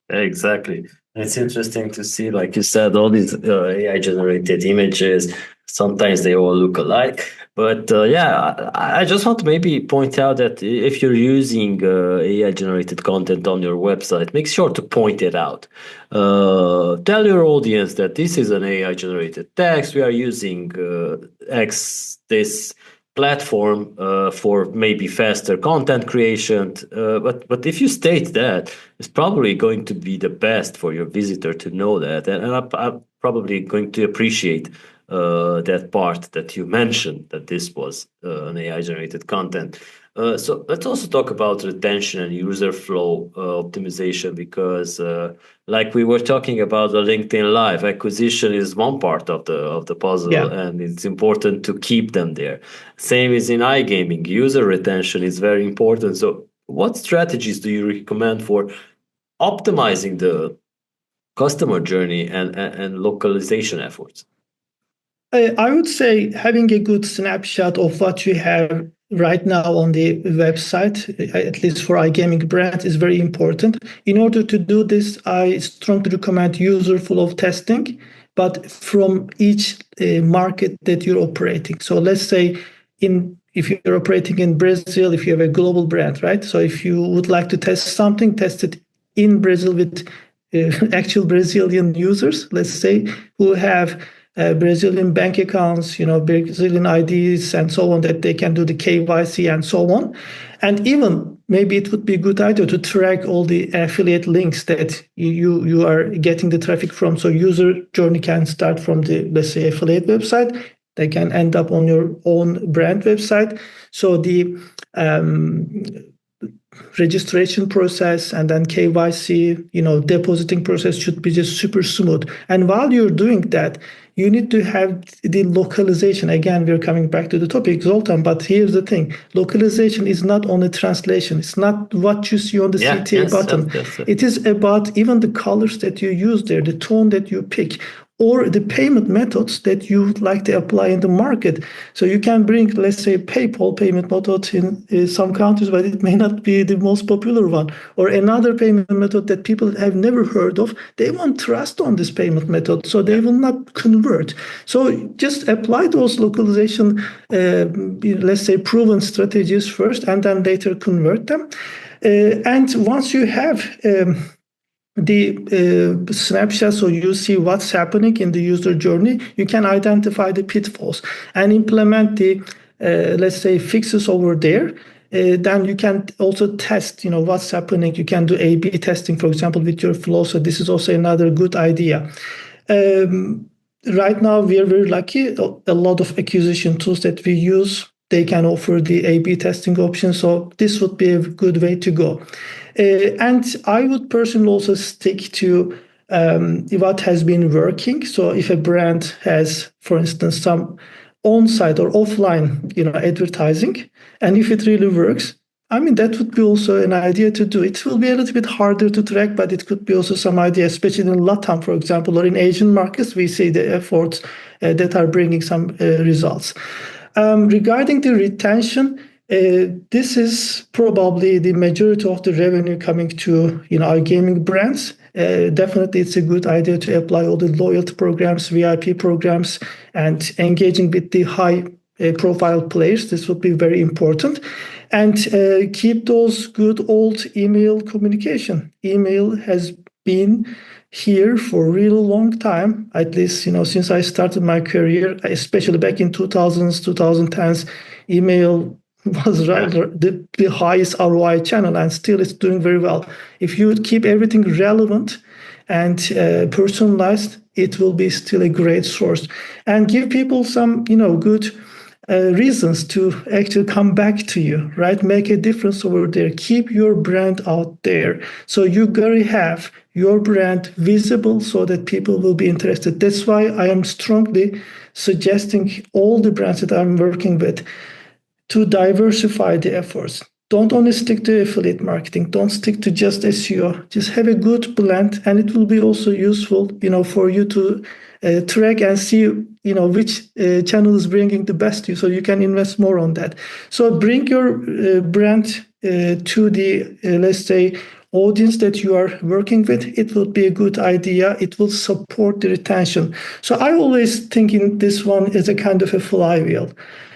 Exactly. It's interesting to see, like you said, all these AI generated images. Sometimes they all look alike. But yeah, I just want to maybe point out that if you're using AI generated content on your website, make sure to point it out. Tell your audience that this is an AI generated text. We are using this platform for maybe faster content creation. But if you state that, it's probably going to be the best for your visitor to know that, and I'm probably going to appreciate that part that you mentioned, that this was an AI generated content. So let's also talk about retention and user flow optimization, because like we were talking about the LinkedIn Live, acquisition is one part of the puzzle, Yeah. and it's important to keep them there. Same as in iGaming, user retention is very important. So what strategies do you recommend for optimizing the customer journey and localization efforts? I would say having a good snapshot of what you have right now on the website, at least for iGaming brands, is very important. In order to do this, I strongly recommend user flow testing, but from each market that you're operating. So let's say if you're operating in Brazil, if you have a global brand, right? So if you would like to test something, test it in Brazil with actual Brazilian users, let's say, who have Brazilian bank accounts, Brazilian IDs and so on, that they can do the KYC and so on. And even maybe it would be a good idea to track all the affiliate links that you are getting the traffic from. So user journey can start from the, let's say, affiliate website. They can end up on your own brand website. So the registration process and then KYC, depositing process should be just super smooth. And while you're doing that, you need to have the localization. Again, we're coming back to the topic, Zoltan, but here's the thing. Localization is not only translation. It's not what you see on the CTA button. Yes. It is about even the colors that you use there, the tone that you pick, or the payment methods that you would like to apply in the market. So you can bring, let's say, PayPal payment method in some countries, but it may not be the most popular one, or another payment method that people have never heard of. They won't trust on this payment method, so they will not convert. So just apply those localization, let's say, proven strategies first, and then later convert them. And once you have the snapshot, so you see what's happening in the user journey, you can identify the pitfalls and implement the let's say fixes over there. Then you can also test what's happening. You can do A/B testing, for example, with your flow. So this is also another good idea. Right now we are very lucky. A lot of acquisition tools that we use, they can offer the A/B testing option. So this would be a good way to go. And I would personally also stick to what has been working. So if a brand has, for instance, some on-site or offline, advertising, and if it really works, I mean, that would be also an idea to do. It will be a little bit harder to track, but it could be also some idea, especially in LATAM, for example, or in Asian markets, we see the efforts that are bringing some results. Regarding the retention, this is probably the majority of the revenue coming to our gaming brands. Definitely, it's a good idea to apply all the loyalty programs, VIP programs, and engaging with the high profile players. This would be very important. And keep those good old email communication. Email has been here for a really long time, at least, since I started my career, especially back in 2000s, 2010s, email was the highest ROI channel, and still it's doing very well. If you keep everything relevant and personalized, it will be still a great source, and give people some, good reasons to actually come back to you, right? Make a difference over there. Keep your brand out there. So you gotta have your brand visible so that people will be interested. That's why I am strongly suggesting all the brands that I'm working with to diversify the efforts. Don't only stick to affiliate marketing. Don't stick to just SEO. Just have a good blend, and it will be also useful, for you to track and see, which channel is bringing the best to you, so you can invest more on that. So bring your brand to the, let's say, audience that you are working with. It will be a good idea. It will support the retention. So I always think in this one as a kind of a flywheel.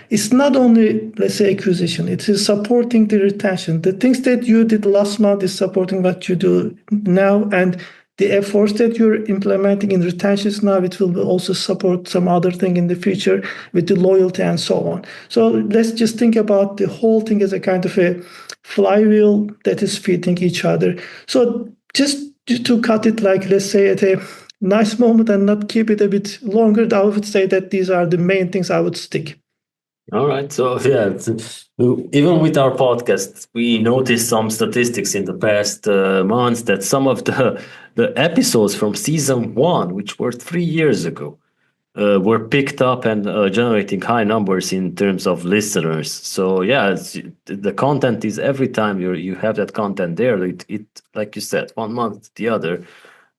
It's not only, let's say, acquisition, it is supporting the retention. The things that you did last month is supporting what you do now, and the efforts that you're implementing in retentions now, it will also support some other thing in the future with the loyalty and so on. So let's just think about the whole thing as a kind of a flywheel that is feeding each other. So just to cut it, like, let's say, at a nice moment and not keep it a bit longer, I would say that these are the main things I would stick. All right. So yeah, even with our podcast, we noticed some statistics in the past months that some of the episodes from season one, which were 3 years ago, were picked up and generating high numbers in terms of listeners. So yeah, the content is, every time you have that content there, it like you said, 1 month to the other,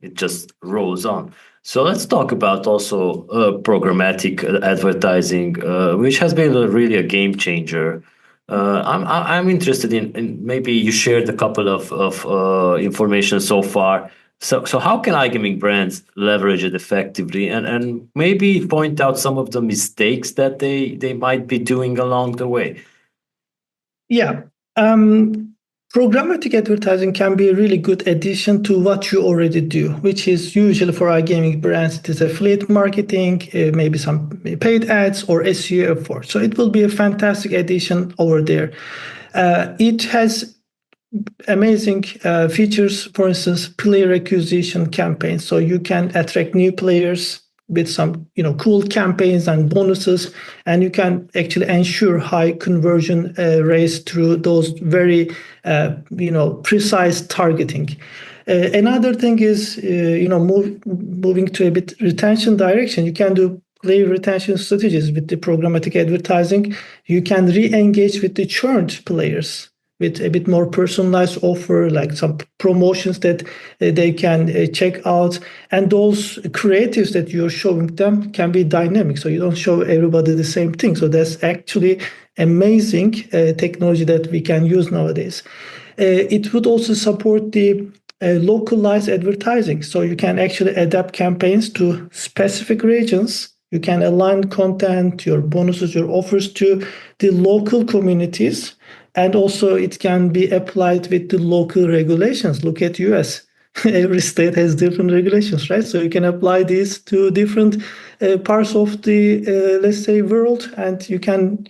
it just rolls on. So let's talk about also programmatic advertising, which has been really a game changer. I'm interested in maybe you shared a couple of information so far. So how can iGaming brands leverage it effectively, and maybe point out some of the mistakes that they might be doing along the way? Yeah. Programmatic advertising can be a really good addition to what you already do, which is usually for iGaming brands, it is affiliate marketing, maybe some paid ads or SEO efforts. So it will be a fantastic addition over there. It has amazing features, for instance, player acquisition campaigns. So you can attract new players with some cool campaigns and bonuses, and you can actually ensure high conversion rates through those very precise targeting. Another thing is moving to a bit retention direction. You can do player retention strategies with the programmatic advertising. You can re-engage with the churned players with a bit more personalized offer, like some promotions that they can check out. And those creatives that you're showing them can be dynamic, so you don't show everybody the same thing. So that's actually amazing technology that we can use nowadays. It would also support the localized advertising. So you can actually adapt campaigns to specific regions. You can align content, your bonuses, your offers to the local communities. And also it can be applied with the local regulations. Look at US. Every state has different regulations, right? So you can apply these to different parts of the, let's say, world, and you can,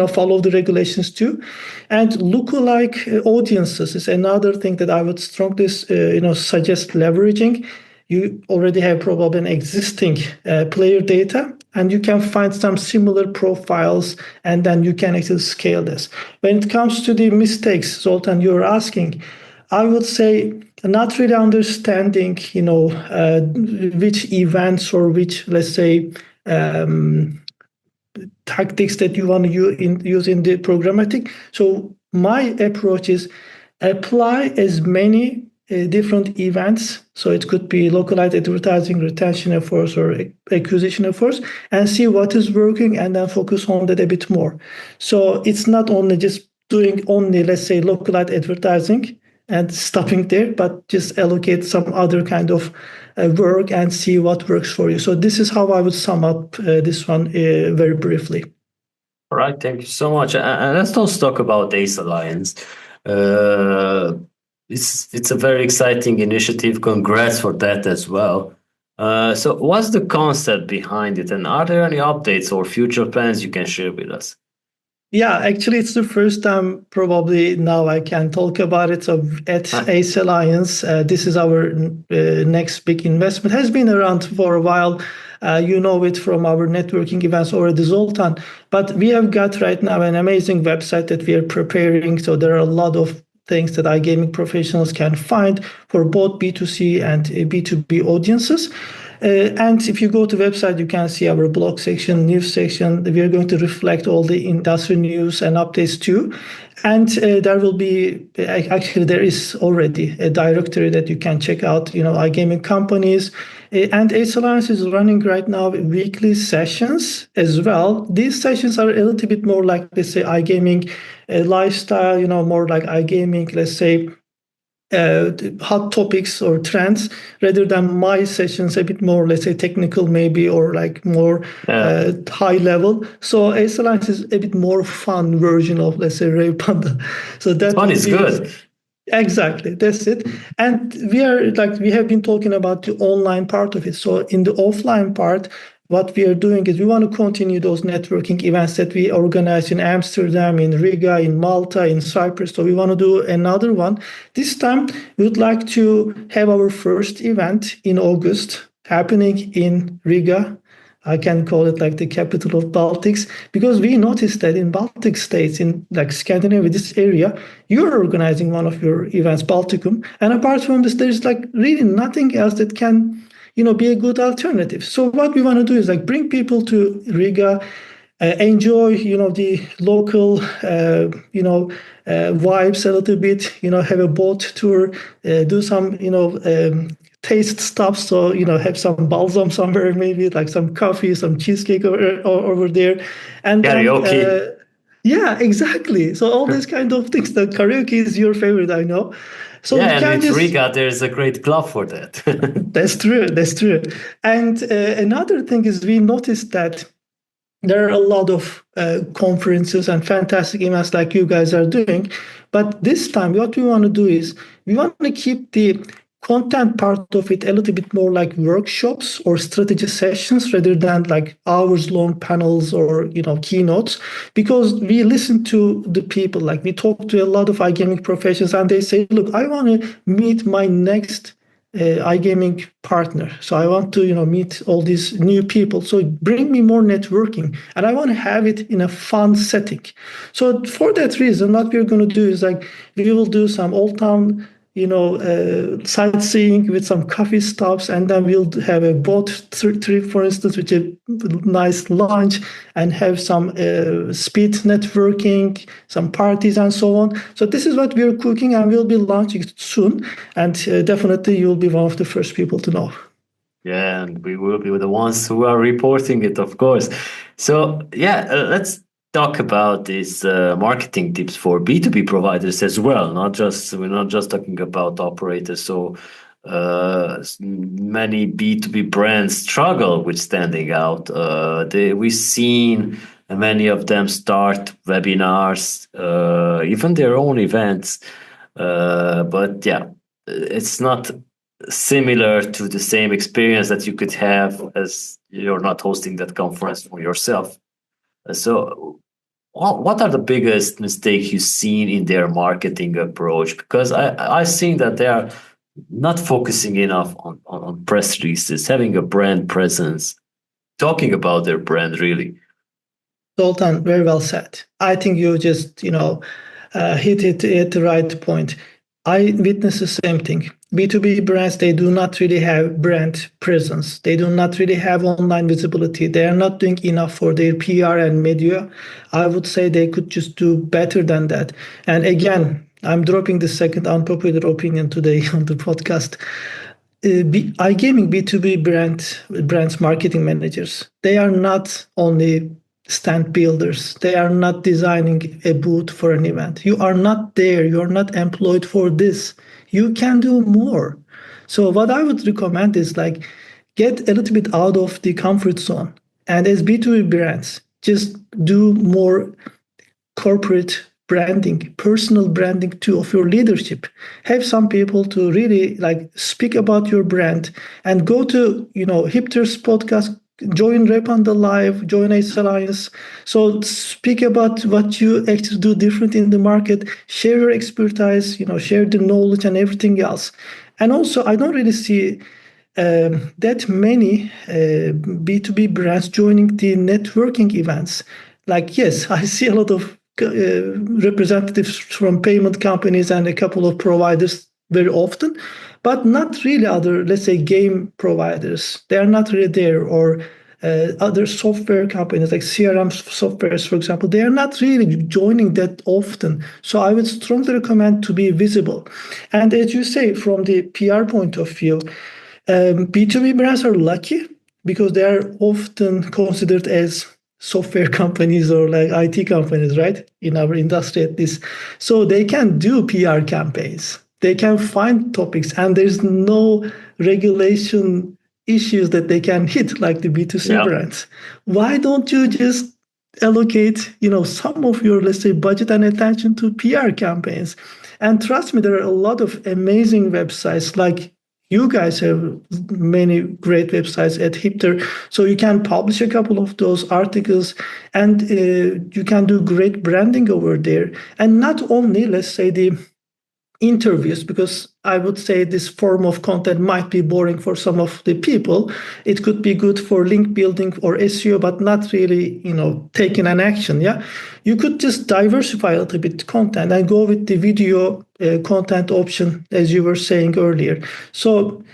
follow the regulations too. And lookalike audiences is another thing that I would strongly, suggest leveraging. You already have probably an existing player data, and you can find some similar profiles, and then you can actually scale this. When it comes to the mistakes, Zoltan, you're asking, I would say not really understanding, which events or which, let's say, tactics that you want to use in the programmatic. So my approach is apply as many different events. So it could be localized advertising, retention efforts, or acquisition efforts, and see what is working, and then focus on that a bit more. So it's not only just doing only, let's say, localized advertising and stopping there, but just allocate some other kind of work and see what works for you. So this is how I would sum up this one very briefly. All right, thank you so much. And let's also talk about Ace Alliance. Uh, It's a very exciting initiative. Congrats for that as well. So, what's the concept behind it, and are there any updates or future plans you can share with us? Yeah, actually, it's the first time probably now I can talk about it. So at Ace Alliance, this is our next big investment. Has been around for a while. You know it from our networking events already, Zoltan. But we have got right now an amazing website that we are preparing. So there are a lot of things that iGaming professionals can find for both B2C and B2B audiences. And if you go to website, you can see our blog section, news section. We are going to reflect all the industry news and updates too. And there will be, actually, there is already a directory that you can check out, iGaming companies. And Ace Alliance is running right now weekly sessions as well. These sessions are a little bit more like, let's say, iGaming lifestyle, more like iGaming, let's say, hot topics or trends rather than my sessions a bit more, let's say, technical maybe, or like more high level. So Ace Alliance is a bit more fun version of, let's say, Revpanda. So that Fun is good. Exactly, that's it. And we have been talking about the online part of it. So in the offline part, what we are doing is we want to continue those networking events that we organize in Amsterdam, in Riga, in Malta, in Cyprus. So we want to do another one. This time, we would like to have our first event in August happening in Riga. I can call it like the capital of Baltics, because we noticed that in Baltic states, in like Scandinavia, this area, you're organizing one of your events, Balticum. And apart from this, there's like really nothing else that can be a good alternative. So what we want to do is like bring people to Riga, enjoy, the local, vibes a little bit, have a boat tour, do some, taste stuff. So, have some balsam somewhere, maybe like some coffee, some cheesecake over there. And Karaoke. Yeah, exactly. So all these kind of things. The karaoke is your favorite, I know. So we Yeah, and can with just Riga, there's a great club for that. That's true. That's true. And another thing is we noticed that there are a lot of conferences and fantastic events like you guys are doing. But this time, what we want to do is we want to keep the content part of it a little bit more like workshops or strategy sessions rather than like hours long panels or keynotes, because we listen to the people. Like we talk to a lot of iGaming professionals and they say, look, I want to meet my next iGaming partner. So I want to, meet all these new people. So bring me more networking, and I want to have it in a fun setting. So for that reason, what we're going to do is like we will do some old town, sightseeing with some coffee stops, and then we'll have a boat trip, for instance, with a nice lunch, and have some speed networking, some parties, and so on. So this is what we're cooking, and we'll be launching it soon. And definitely, you'll be one of the first people to know. Yeah, and we will be the ones who are reporting it, of course. So, yeah, let's talk about these marketing tips for B2B providers as well. We're not just talking about operators. So, many B2B brands struggle with standing out. We've seen many of them start webinars, even their own events. But yeah, it's not similar to the same experience that you could have as you're not hosting that conference for yourself. So, what are the biggest mistakes you've seen in their marketing approach? Because I've seen that they are not focusing enough on press releases, having a brand presence, talking about their brand really. Zoltan, very well said. I think you just, hit it at the right point. I witness the same thing. B2B brands, they do not really have brand presence. They do not really have online visibility. They are not doing enough for their PR and media. I would say they could just do better than that. And again, I'm dropping the second unpopular opinion today on the podcast. iGaming B2B brands marketing managers, they are not only stand builders. They are not designing a booth for an event. You are not there. You are not employed for this. You can do more. So what I would recommend is like get a little bit out of the comfort zone. And as B2B brands, just do more corporate branding, personal branding too of your leadership. Have some people to really like speak about your brand and go to, Hipther's podcast, join Revpanda Live, join Ace Alliance. So speak about what you actually do different in the market, share your expertise, share the knowledge and everything else. And also, I don't really see that many B2B brands joining the networking events. Like, yes, I see a lot of representatives from payment companies and a couple of providers very often, but not really other, let's say, game providers. They are not really there, or other software companies like CRM softwares, for example, they are not really joining that often. So I would strongly recommend to be visible. And as you say, from the PR point of view, B2B brands are lucky because they are often considered as software companies or like IT companies, right? In our industry at least. So they can do PR campaigns. They can find topics and there's no regulation issues that they can hit like the B2C brands. Why don't you just allocate, some of your, let's say, budget and attention to PR campaigns? And trust me, there are a lot of amazing websites like you guys have many great websites at Hipther, so you can publish a couple of those articles, and you can do great branding over there. And not only, let's say, the interviews, because I would say this form of content might be boring for some of the people. It could be good for link building or SEO, but not really, taking an action. Yeah, you could just diversify a little bit content and go with the video content option, as you were saying earlier. So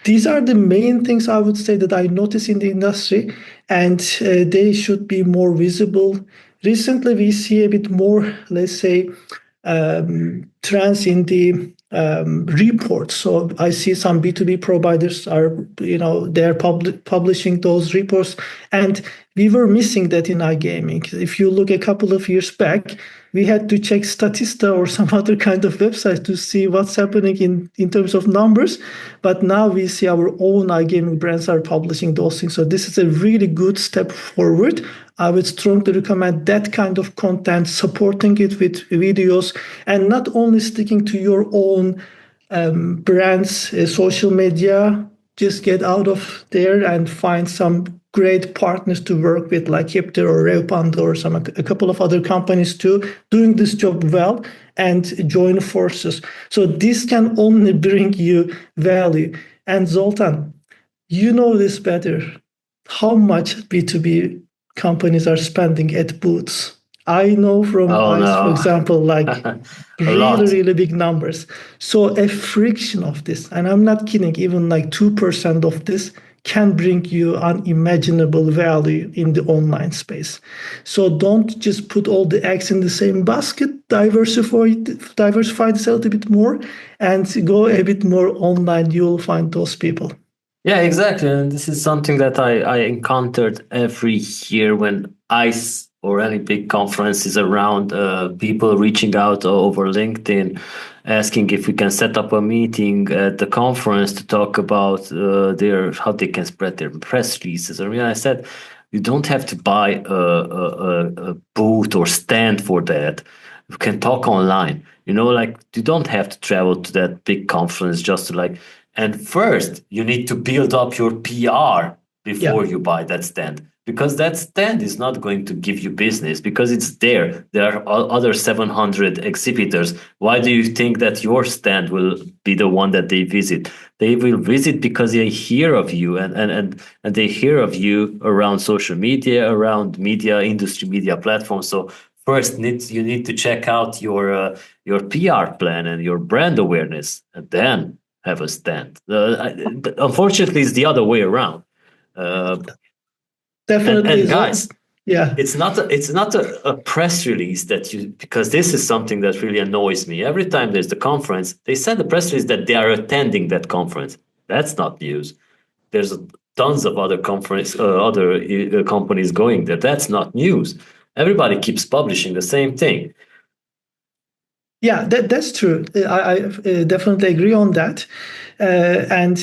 these are the main things I would say that I notice in the industry, and they should be more visible. Recently, we see a bit more, let's say, trends in the reports. So I see some B2B providers are, they're publishing those reports, and we were missing that in iGaming. If you look a couple of years back, we had to check Statista or some other kind of website to see what's happening in terms of numbers. But now we see our own iGaming brands are publishing those things. So this is a really good step forward. I would strongly recommend that kind of content, supporting it with videos, and not only sticking to your own brands, social media. Just get out of there and find some great partners to work with, like Hipther or Revpanda or a couple of other companies too, doing this job well, and join forces. So this can only bring you value. And Zoltan, you know this better. How much B2B companies are spending at booths? I know from Oh ICE, for no, example, like a really, lot. really big numbers. So a friction of this, and I'm not kidding, even like 2% of this can bring you unimaginable value in the online space. So don't just put all the eggs in the same basket, diversify this a little bit more, and go a bit more online. You'll find those people. Yeah, exactly. And this is something that I encountered every year when ICE or any big conference is around, people reaching out over LinkedIn, asking if we can set up a meeting at the conference to talk about their how they can spread their press releases. I mean, I said, you don't have to buy a booth or stand for that. You can talk online. Like you don't have to travel to that big conference just to like. And first, you need to build up your PR Yeah. before you buy that stand, because that stand is not going to give you business because it's there. There are other 700 exhibitors. Why do you think that your stand will be the one that they visit? They will visit because they hear of you, and they hear of you around social media, around media, industry media platforms. So first, you need to check out your PR plan and your brand awareness, and then have a stand. But unfortunately, it's the other way around. Uh, Definitely. and guys, Yeah. it's not a press release that you, because this is something that really annoys me. Every time there's the conference, they send the press release that they are attending that conference. That's not news. There's tons of other companies going there. That's not news. Everybody keeps publishing the same thing. Yeah, that's true. I definitely agree on that. And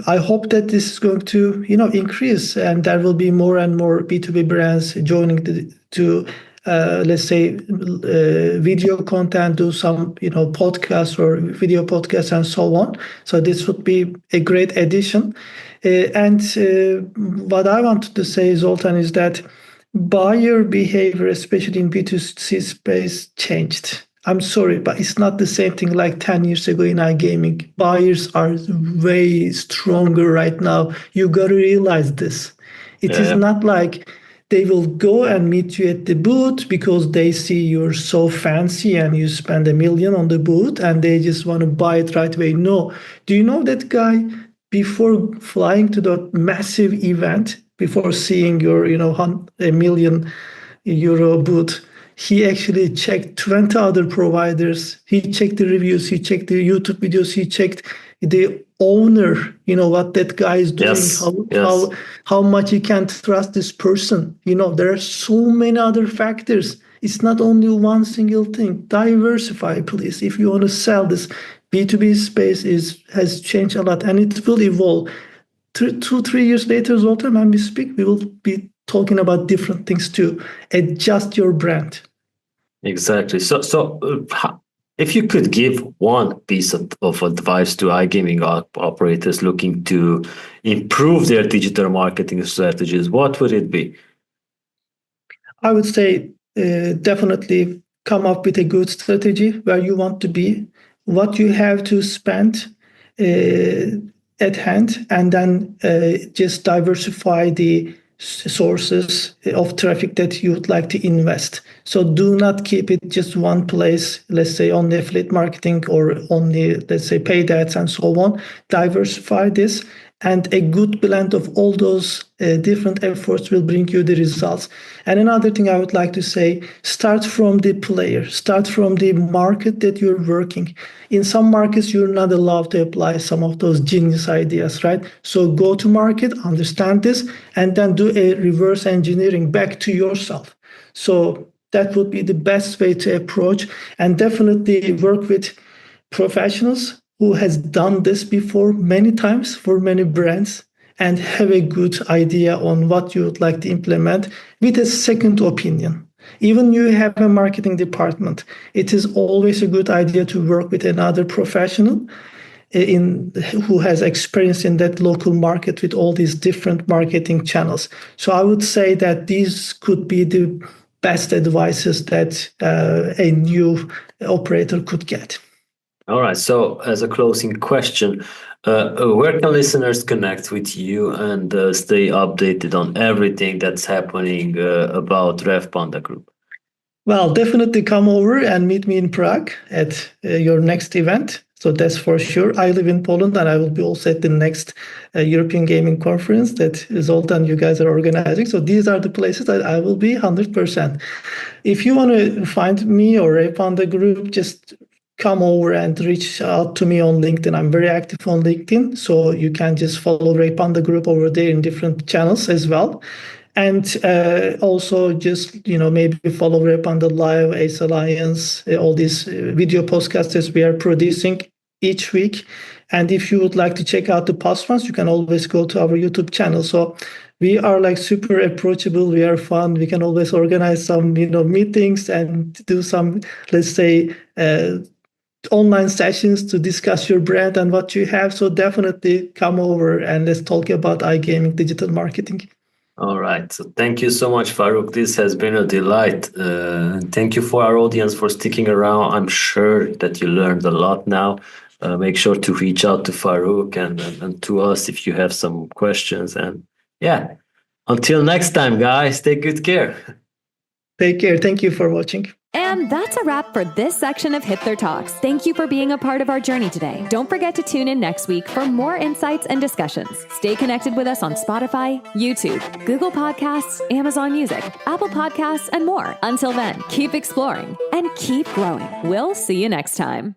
I hope that this is going to, increase, and there will be more and more B2B brands joining to let's say, video content, do some, podcasts or video podcasts and so on. So this would be a great addition. And what I wanted to say, Zoltan, is that buyer behavior, especially in B2C space, changed. I'm sorry, but it's not the same thing like 10 years ago in iGaming. Buyers are way stronger right now. You got to realize this. It is not like they will go and meet you at the booth because they see you're so fancy and you spend $1 million on the booth and they just want to buy it right away. No. Do you know that guy, before flying to the massive event, before seeing your, $1 million booth, he actually checked 20 other providers. He checked the reviews. He checked the YouTube videos. He checked the owner, what that guy is doing, how much you can trust this person. There are so many other factors. It's not only one single thing. Diversify, please. If you want to sell this, B2B space has changed a lot and it will evolve. 2-3 years later, Zoltan, when we speak, we will be talking about different things too. Adjust your brand. Exactly. So if you could give one piece of advice to iGaming operators looking to improve their digital marketing strategies, what would it be? I would say definitely come up with a good strategy where you want to be, what you have to spend at hand, and then just diversify the sources of traffic that you would like to invest. So do not keep it just one place, let's say only affiliate marketing or only, let's say, paid ads and so on. Diversify this, and a good blend of all those different efforts will bring you the results. And another thing I would like to say, start from the player, start from the market that you're working. In some markets, you're not allowed to apply some of those genius ideas, right? So go to market, understand this, and then do a reverse engineering back to yourself. So that would be the best way to approach, and definitely work with professionals who has done this before many times for many brands and have a good idea on what you would like to implement with a second opinion. Even you have a marketing department, it is always a good idea to work with another professional who has experience in that local market with all these different marketing channels. So I would say that these could be the best advices that a new operator could get. All right. So, as a closing question, where can listeners connect with you and stay updated on everything that's happening about Revpanda Group? Well, definitely come over and meet me in Prague at your next event. So that's for sure. I live in Poland and I will be also at the next European Gaming Conference that Zoltan, you guys are organizing. So these are the places that I will be 100%. If you want to find me or Revpanda Group, just come over and reach out to me on LinkedIn. I'm very active on LinkedIn, so you can just follow Revpanda Group over there in different channels as well. And also just, maybe follow Revpanda Live, Ace Alliance, all these video podcasts that we are producing each week. And if you would like to check out the past ones, you can always go to our YouTube channel. So we are like super approachable. We are fun. We can always organize some, meetings and do some, let's say, online sessions to discuss your brand and what you have. So definitely come over and let's talk about iGaming digital marketing. All right. So thank you so much, Faruk. This has been a delight. Thank you for our audience for sticking around. I'm sure that you learned a lot now. Make sure to reach out to Faruk and to us if you have some questions. And yeah, until next time, guys, take good care. Take care. Thank you for watching. And that's a wrap for this section of Hipther Talks. Thank you for being a part of our journey today. Don't forget to tune in next week for more insights and discussions. Stay connected with us on Spotify, YouTube, Google Podcasts, Amazon Music, Apple Podcasts, and more. Until then, keep exploring and keep growing. We'll see you next time.